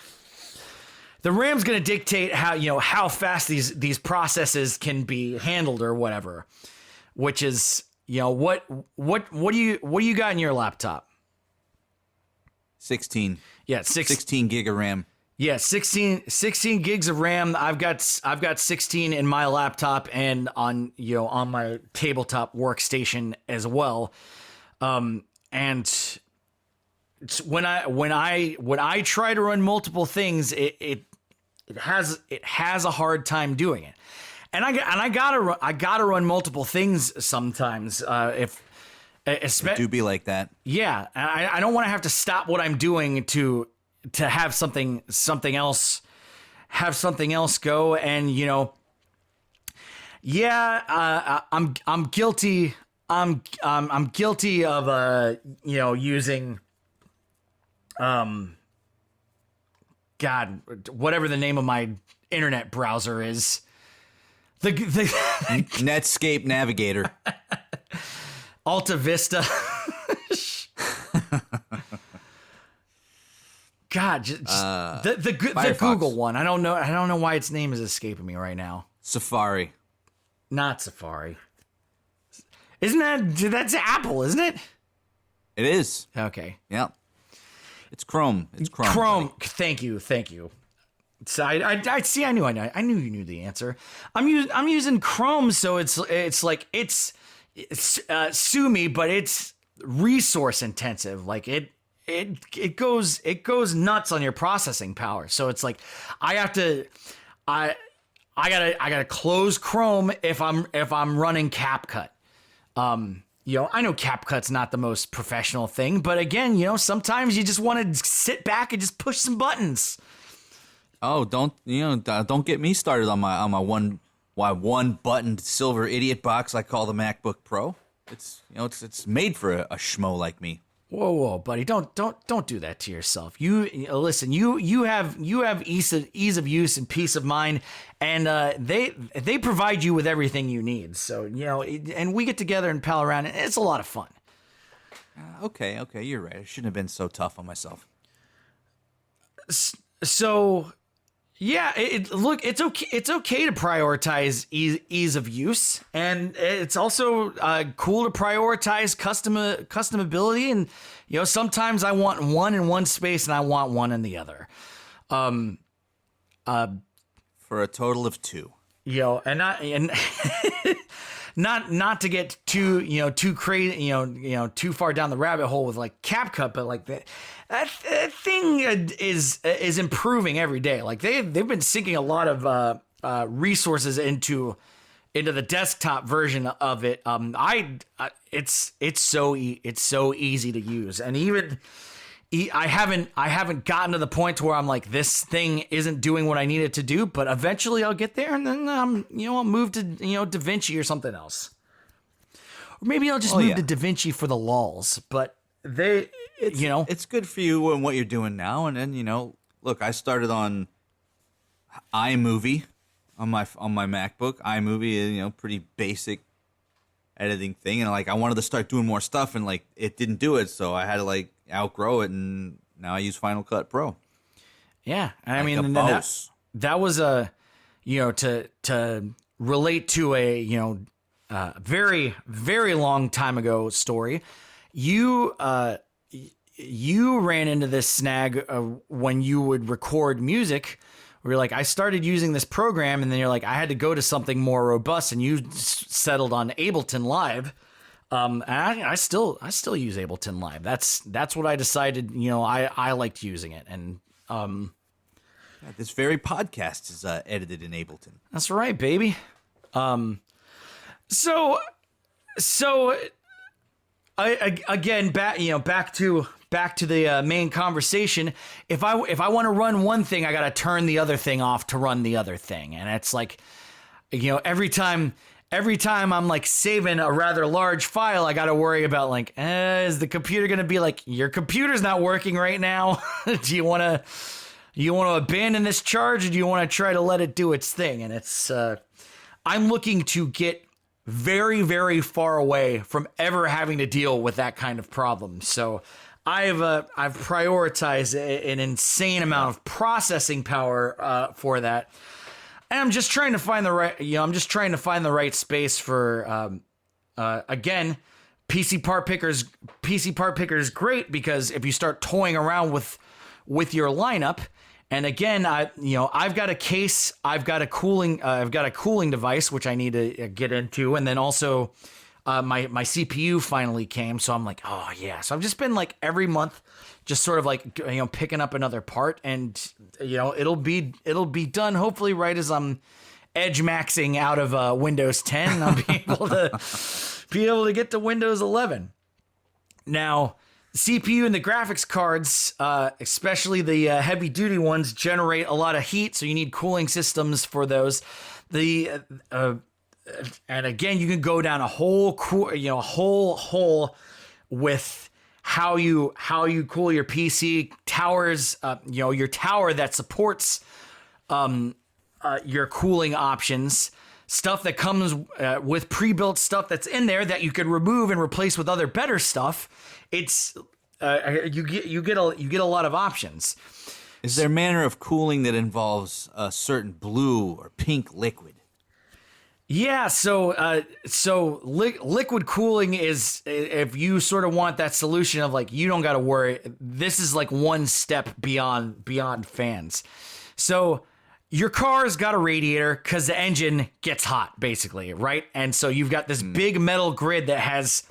Speaker 3: the RAM's going to dictate how fast these processes can be handled or whatever. Which is what do you got in your laptop?
Speaker 4: 16.
Speaker 3: Yeah,
Speaker 4: 16 gig of RAM.
Speaker 3: Yeah, 16 gigs of RAM. I've got 16 in my laptop and on my tabletop workstation as well. And when I try to run multiple things, it has a hard time doing it. And I gotta run multiple things sometimes.
Speaker 4: It do be like that.
Speaker 3: Yeah, I don't want to have to stop what I'm doing to have something else go. And I'm guilty. I'm guilty of using God, whatever the name of my internet browser is. The
Speaker 4: Netscape Navigator.
Speaker 3: Alta Vista. God, just the Google one. I don't know why its name is escaping me right now.
Speaker 4: Safari.
Speaker 3: Not Safari. That's Apple, isn't it?
Speaker 4: It is.
Speaker 3: Okay.
Speaker 4: Yeah. It's Chrome.
Speaker 3: Chrome.
Speaker 4: Buddy.
Speaker 3: Thank you. So I see. I knew you knew the answer. I'm using Chrome, so it's like sue me, but it's resource intensive. Like it goes nuts on your processing power. So it's like I gotta close Chrome if I'm running CapCut. I know CapCut's not the most professional thing, but again, sometimes you just want to sit back and just push some buttons.
Speaker 4: Oh, don't get me started on my one buttoned silver idiot box I call the MacBook Pro. It's made for a schmo like me.
Speaker 3: Whoa, buddy! Don't do that to yourself. Listen. You have ease of use and peace of mind, and they provide you with everything you need. So and we get together and pal around, and it's a lot of fun.
Speaker 4: Okay, you're right. I shouldn't have been so tough on myself.
Speaker 3: So, yeah, look, it's okay to prioritize ease of use, and it's also cool to prioritize customability. And sometimes I want one in one space, and I want one in the other.
Speaker 4: For a total of 2.
Speaker 3: And not to get too crazy, too far down the rabbit hole with like CapCut, but like that thing is improving every day. Like they've been sinking a lot of resources into the desktop version of it. It's so easy to use, and even I haven't gotten to the point to where I'm like, this thing isn't doing what I need it to do, but eventually I'll get there, and then I'll move to DaVinci or something else, or maybe I'll just move to DaVinci for the lulz. But it's
Speaker 4: good for you and what you're doing now, and then look, I started on iMovie on my MacBook. iMovie is pretty basic editing thing, and like I wanted to start doing more stuff, and like it didn't do it, so I had to like outgrow it, and now I use Final Cut Pro.
Speaker 3: Yeah, I
Speaker 4: like
Speaker 3: mean,
Speaker 4: a
Speaker 3: and that was to relate to a very very long time ago story. You ran into this snag when you would record music. Where you're like, I started using this program, and then you're like, I had to go to something more robust, and you settled on Ableton Live. And I still use Ableton Live. That's what I decided. I liked using it, and
Speaker 4: this very podcast is edited in Ableton.
Speaker 3: That's right, baby. So I again back to the main conversation. If I want to run one thing, I got to turn the other thing off to run the other thing, and it's like every time I'm like saving a rather large file, I got to worry about like, is the computer going to be like, your computer's not working right now? Do you want to abandon this charge, or do you want to try to let it do its thing? And it's, I'm looking to get very, very far away from ever having to deal with that kind of problem. So I've prioritized an insane amount of processing power for that. And I'm just trying to find the right, space for, again, PC Part Picker is great because if you start toying around with your lineup, and again, I've got a case, I've got a cooling device, which I need to get into. And then also, my CPU finally came. So I'm like, oh yeah. So I've just been like every month, just sort of like, picking up another part, and it'll be done hopefully right as I'm edge maxing out of Windows 10, and I'll be able to get to Windows 11. Now, CPU and the graphics cards, especially the heavy duty ones, generate a lot of heat, so you need cooling systems for those. And again, you can go down a whole hole with how you cool your PC towers, your tower that supports your cooling options. stuff that comes with pre-built stuff that's in there that you could remove and replace with other better stuff. It's you get a lot of options.
Speaker 4: Is there a manner of cooling that involves a certain blue or pink liquid?
Speaker 3: Yeah, so liquid cooling is, if you sort of want that solution of like you don't got to worry. This is like one step beyond fans. So your car's got a radiator because the engine gets hot, basically, right? And so you've got this big metal grid that has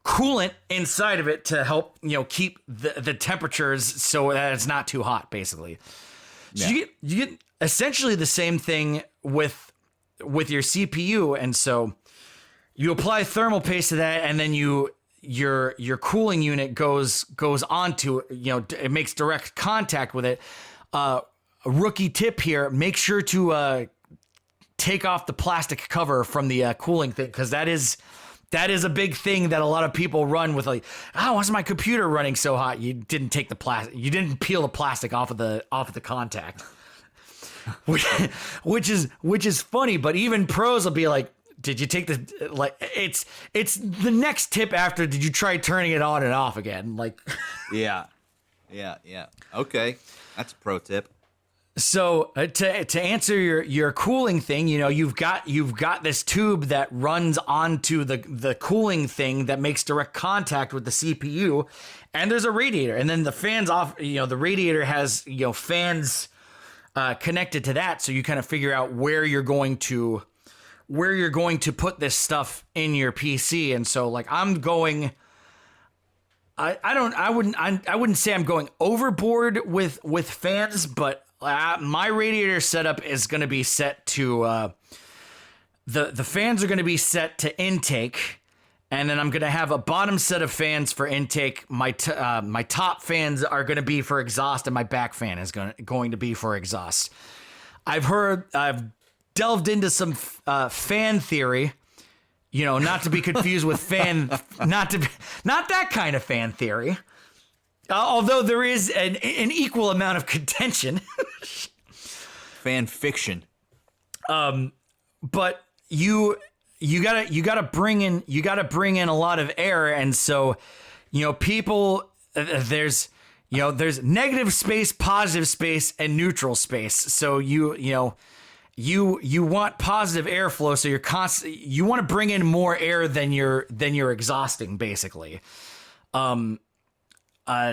Speaker 3: coolant inside of it to help keep the temperatures so that it's not too hot, basically. So you get essentially the same thing with your CPU, and so you apply thermal paste to that, and then your cooling unit goes onto it makes direct contact with it. A rookie tip here: make sure to take off the plastic cover from the cooling thing, because that is a big thing that a lot of people run with. Like, why is my computer running so hot? You didn't take the plastic. You didn't peel the plastic off of the contact. Which is funny, but even pros will be like, did you take the, like, it's the next tip after, did you try turning it on and off again? Like,
Speaker 4: yeah. Okay, that's a pro tip.
Speaker 3: So to answer your cooling thing, you've got this tube that runs onto the cooling thing that makes direct contact with the CPU, and there's a radiator, and then the fans off. The radiator has fans connected to that, so you kind of figure out where you're going to put this stuff in your PC. And so, like, I wouldn't say I'm going overboard with fans, but my radiator setup is going to be set to the fans are going to be set to intake. And then I'm going to have a bottom set of fans for intake. My top fans are going to be for exhaust, and my back fan is going to be for exhaust. I've delved into some fan theory, not to be confused with not that kind of fan theory. Although there is an equal amount of contention.
Speaker 4: Fan fiction.
Speaker 3: But you gotta bring in a lot of air, and so people, there's negative space, positive space, and neutral space. So you want positive airflow, so you want to bring in more air than you're exhausting, basically.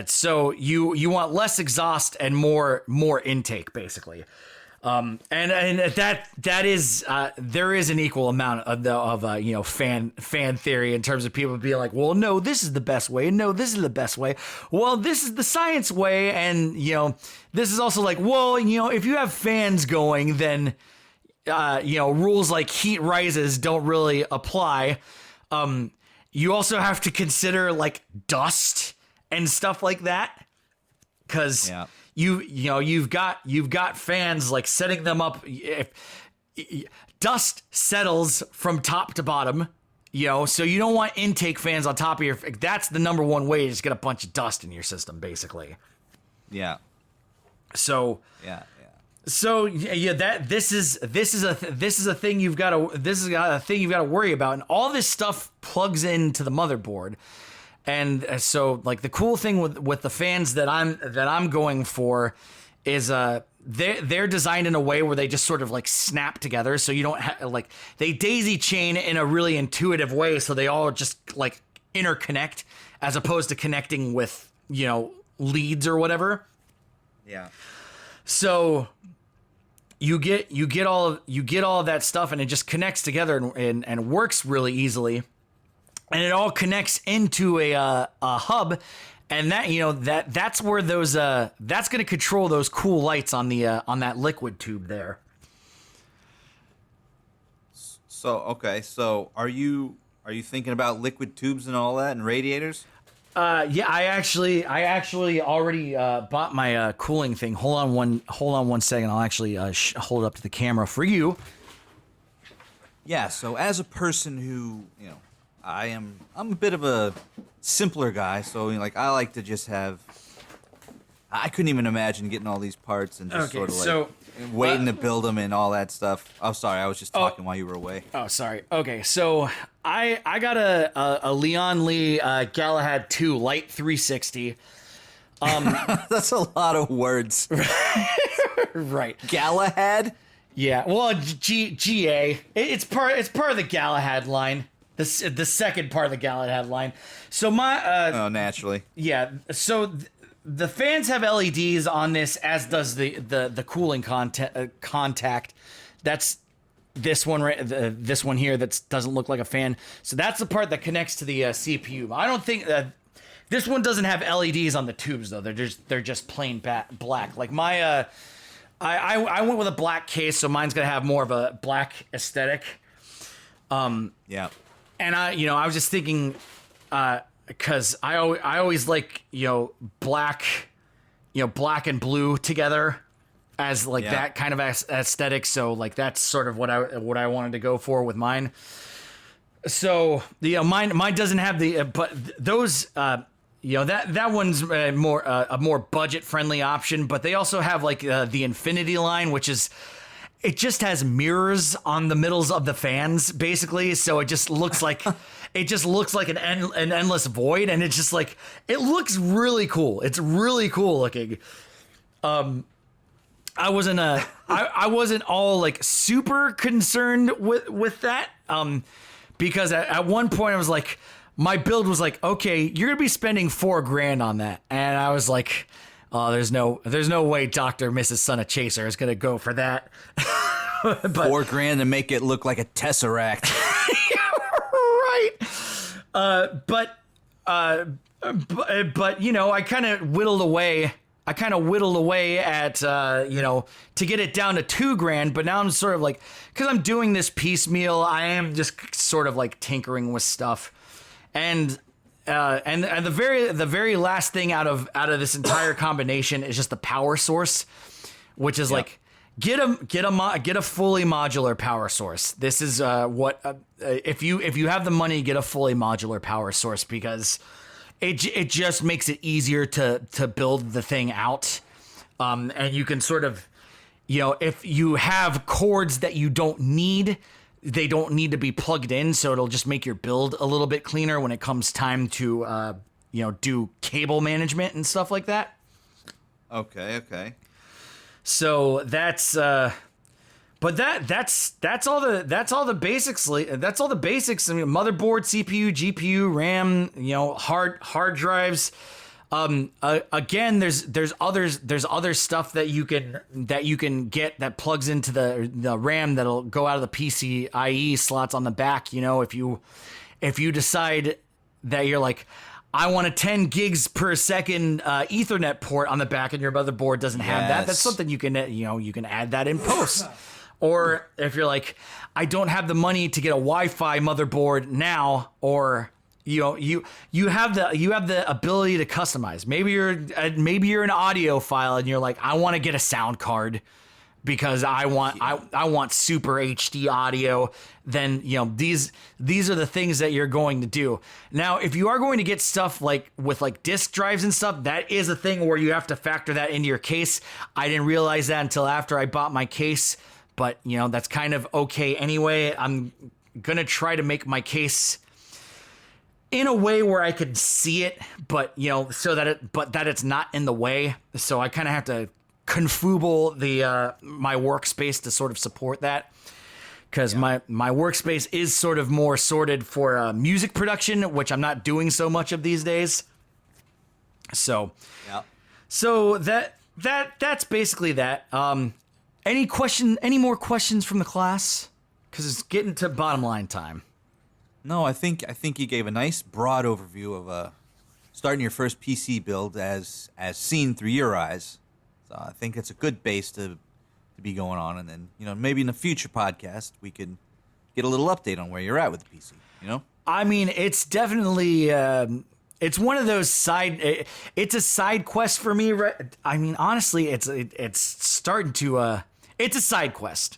Speaker 3: So you want less exhaust and more intake, basically. And that is there is an equal amount of fan theory in terms of people being like, well, no, this is the best way. No, this is the best way. Well, this is the science way. And this is also like, well, if you have fans going, then rules like heat rises don't really apply. You also have to consider like dust and stuff like that, because you've got fans, like, setting them up. If dust settles from top to bottom, so you don't want intake fans on top of your. That's the number one way to just get a bunch of dust in your system, basically.
Speaker 4: Yeah.
Speaker 3: So
Speaker 4: Yeah.
Speaker 3: So this is a thing you've got to worry about, and all this stuff plugs into the motherboard. And so, like, the cool thing with the fans that I'm going for is they're designed in a way where they just sort of like snap together, so you don't like, they daisy chain in a really intuitive way, so they all just like interconnect as opposed to connecting with leads or whatever.
Speaker 4: Yeah.
Speaker 3: So you get all of that stuff, and it just connects together and works really easily. And it all connects into a hub, and that's where those that's going to control those cool lights on that liquid tube there.
Speaker 4: So are you thinking about liquid tubes and all that and radiators?
Speaker 3: Yeah, I actually already bought my cooling thing. Hold on one second. I'll actually hold it up to the camera for you.
Speaker 4: Yeah. So as a person who I'm a bit of a simpler guy, so I like to just have. I couldn't even imagine getting all these parts and just sort of like. waiting to build them and all that stuff. Oh, sorry, I was just talking while you were away.
Speaker 3: Oh, sorry. Okay, so I got a Leon Lee Galahad 2 Light 360.
Speaker 4: That's a lot of words.
Speaker 3: Right.
Speaker 4: Galahad?
Speaker 3: Yeah. Well, GA. It's part of the Galahad line. The second part of the Galahad line. So my
Speaker 4: Naturally.
Speaker 3: yeah. So the fans have LEDs on this, as does the cooling contact. That's this one this one here that doesn't look like a fan. So that's the part that connects to the CPU. I don't think this one doesn't have LEDs on the tubes though. They're just plain black. Like my I went with a black case, so mine's gonna have more of a black aesthetic.
Speaker 4: Yeah.
Speaker 3: And I was just thinking, because I always like black and blue together as like that kind of aesthetic. So like that's sort of what I wanted to go for with mine. So mine doesn't have the but those that one's a more budget friendly option. But they also have like the Infinity line, which is. It just has mirrors on the middles of the fans, basically. So it just looks like an endless void, and it's just like it looks really cool. It's really cool looking. I wasn't all like super concerned with that, because at one point I was like, my build was like, okay, you're gonna be spending $4,000 on that, and I was like. Oh, there's no way Dr. Mrs. Son of Chaser is gonna go for that. But,
Speaker 4: $4,000 to make it look like a tesseract.
Speaker 3: Right. But I kind of whittled away. At to get it down to $2,000. But now I'm sort of like, because I'm doing this piecemeal, I am just sort of like tinkering with stuff, and the very last thing out of this entire combination is just the power source, which is like get a fully modular power source. This is if you have the money, get a fully modular power source, because it just makes it easier to build the thing out, and you can sort of if you have cords that you don't need. They don't need to be plugged in, so it'll just make your build a little bit cleaner when it comes time to, do cable management and stuff like that.
Speaker 4: Okay.
Speaker 3: So that's, but that's all the basics. That's all the basics. I mean, motherboard, CPU, GPU, RAM, hard drives. Again, there's other stuff that you can get that plugs into the RAM that'll go out of the PCIe slots on the back. If you decide that you're like, I want a 10 gigs per second Ethernet port on the back, and your motherboard doesn't have that. That's something you can add that in post. Or if you're like, I don't have the money to get a Wi-Fi motherboard now, or you have the ability to customize. Maybe you're an audiophile and you're like, I want to get a sound card because I want super HD audio. Then these are the things that you're going to do. Now, if you are going to get stuff like with like disk drives and stuff, that is a thing where you have to factor that into your case. I didn't realize that until after I bought my case, but that's kind of okay anyway. I'm gonna try to make my case in a way where I could see it, but so that it's not in the way. So I kind of have to confooble my workspace to sort of support that, because my workspace is sort of more sorted for music production, which I'm not doing so much of these days. So that's basically that. Any more questions from the class? Because it's getting to bottom line time.
Speaker 4: No, I think you gave a nice broad overview of starting your first PC build as seen through your eyes. So I think it's a good base to be going on, and then maybe in a future podcast we could get a little update on where you're at with the PC.
Speaker 3: I mean, it's definitely it's one of those it's a side quest for me. Right? I mean, honestly, it's starting to it's a side quest.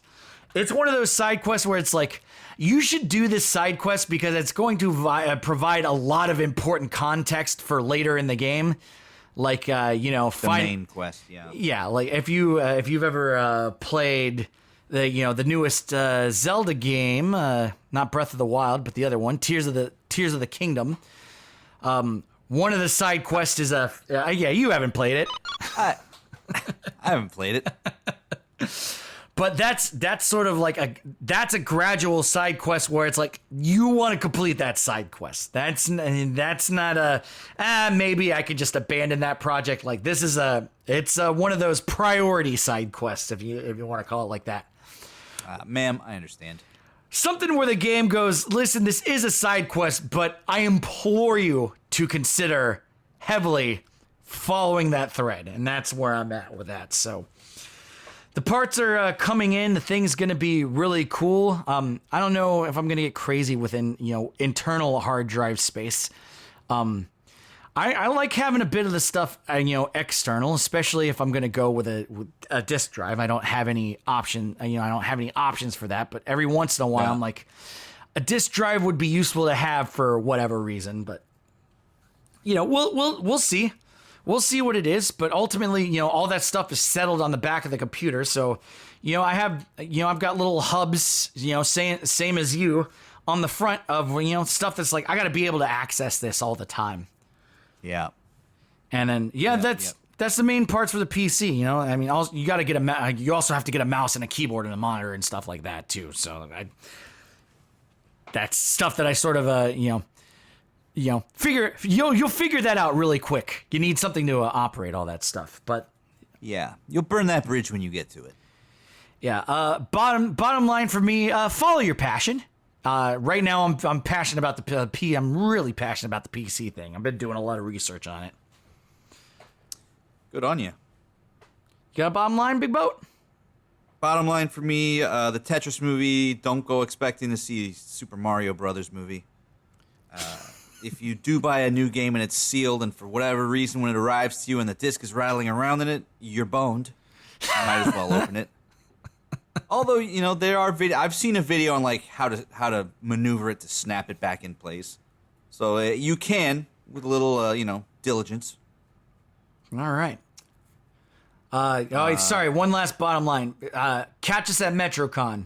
Speaker 3: It's one of those side quests where it's like, you should do this side quest because it's going to provide a lot of important context for later in the game. like
Speaker 4: The main quest, yeah.
Speaker 3: Yeah, like if you've ever played the newest Zelda game, not Breath of the Wild, but the other one, Tears of the Kingdom. One of the side quests is yeah, you haven't played it.
Speaker 4: I haven't played it.
Speaker 3: But that's sort of like that's a gradual side quest where it's like you want to complete that side quest. That's not maybe I could just abandon that project. Like this is it's one of those priority side quests if you want to call it like that.
Speaker 4: Ma'am, I understand.
Speaker 3: Something where the game goes, listen, this is a side quest, but I implore you to consider heavily following that thread, and that's where I'm at with that. So. The parts are coming in. The thing's going to be really cool. I don't know if I'm going to get crazy within, internal hard drive space. I like having a bit of the stuff, external, especially if I'm going to go with a disk drive. I don't have any option. I don't have any options for that. But every once in a while, I'm like, a disk drive would be useful to have for whatever reason. But we'll see. We'll see what it is, but ultimately, all that stuff is settled on the back of the computer. So, I've got little hubs, same as you, on the front of, stuff that's like, I got to be able to access this all the time.
Speaker 4: Yeah.
Speaker 3: And then, that's the main parts for the PC, I mean, you got to get you also have to get a mouse and a keyboard and a monitor and stuff like that too. So that's stuff that I sort of, you'll figure that out really quick. You need something to operate all that stuff, but
Speaker 4: yeah, you'll burn that bridge when you get to it.
Speaker 3: Yeah. Bottom line for me, follow your passion. Right now, I'm passionate about the I'm really passionate about the PC thing. I've been doing a lot of research on it.
Speaker 4: Good on you.
Speaker 3: You got a bottom line, Big Boat?
Speaker 4: Bottom line for me, the Tetris movie. Don't go expecting to see Super Mario Brothers movie. If you do buy a new game and it's sealed, and for whatever reason, when it arrives to you and the disc is rattling around in it, you're boned. You might as well open it. Although, there are I've seen a video on like how to maneuver it to snap it back in place. So you can with a little diligence.
Speaker 3: All right. Sorry. One last bottom line. Catch us at Metrocon.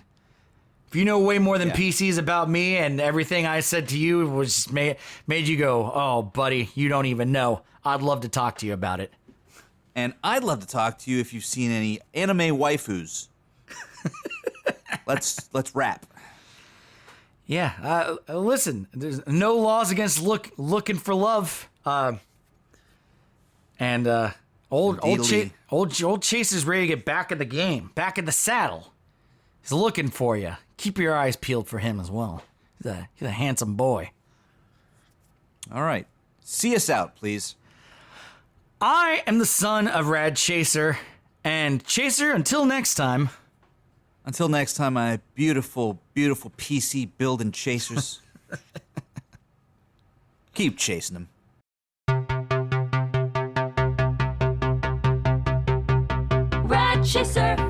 Speaker 3: If you know way more than PCs about me and everything I said to you was made you go, oh, buddy, you don't even know. I'd love to talk to you about it.
Speaker 4: And I'd love to talk to you if you've seen any anime waifus. Let's rap.
Speaker 3: Yeah. Listen, there's no laws against looking for love. Old Chaser's ready to get back in the game, back in the saddle. He's looking for you. Keep your eyes peeled for him as well. He's a handsome boy.
Speaker 4: All right. See us out, please.
Speaker 1: I am the son of Rad Chaser. And Chaser, until next time.
Speaker 4: Until next time, my beautiful, beautiful PC building chasers. Keep chasing them.
Speaker 2: Rad Chaser.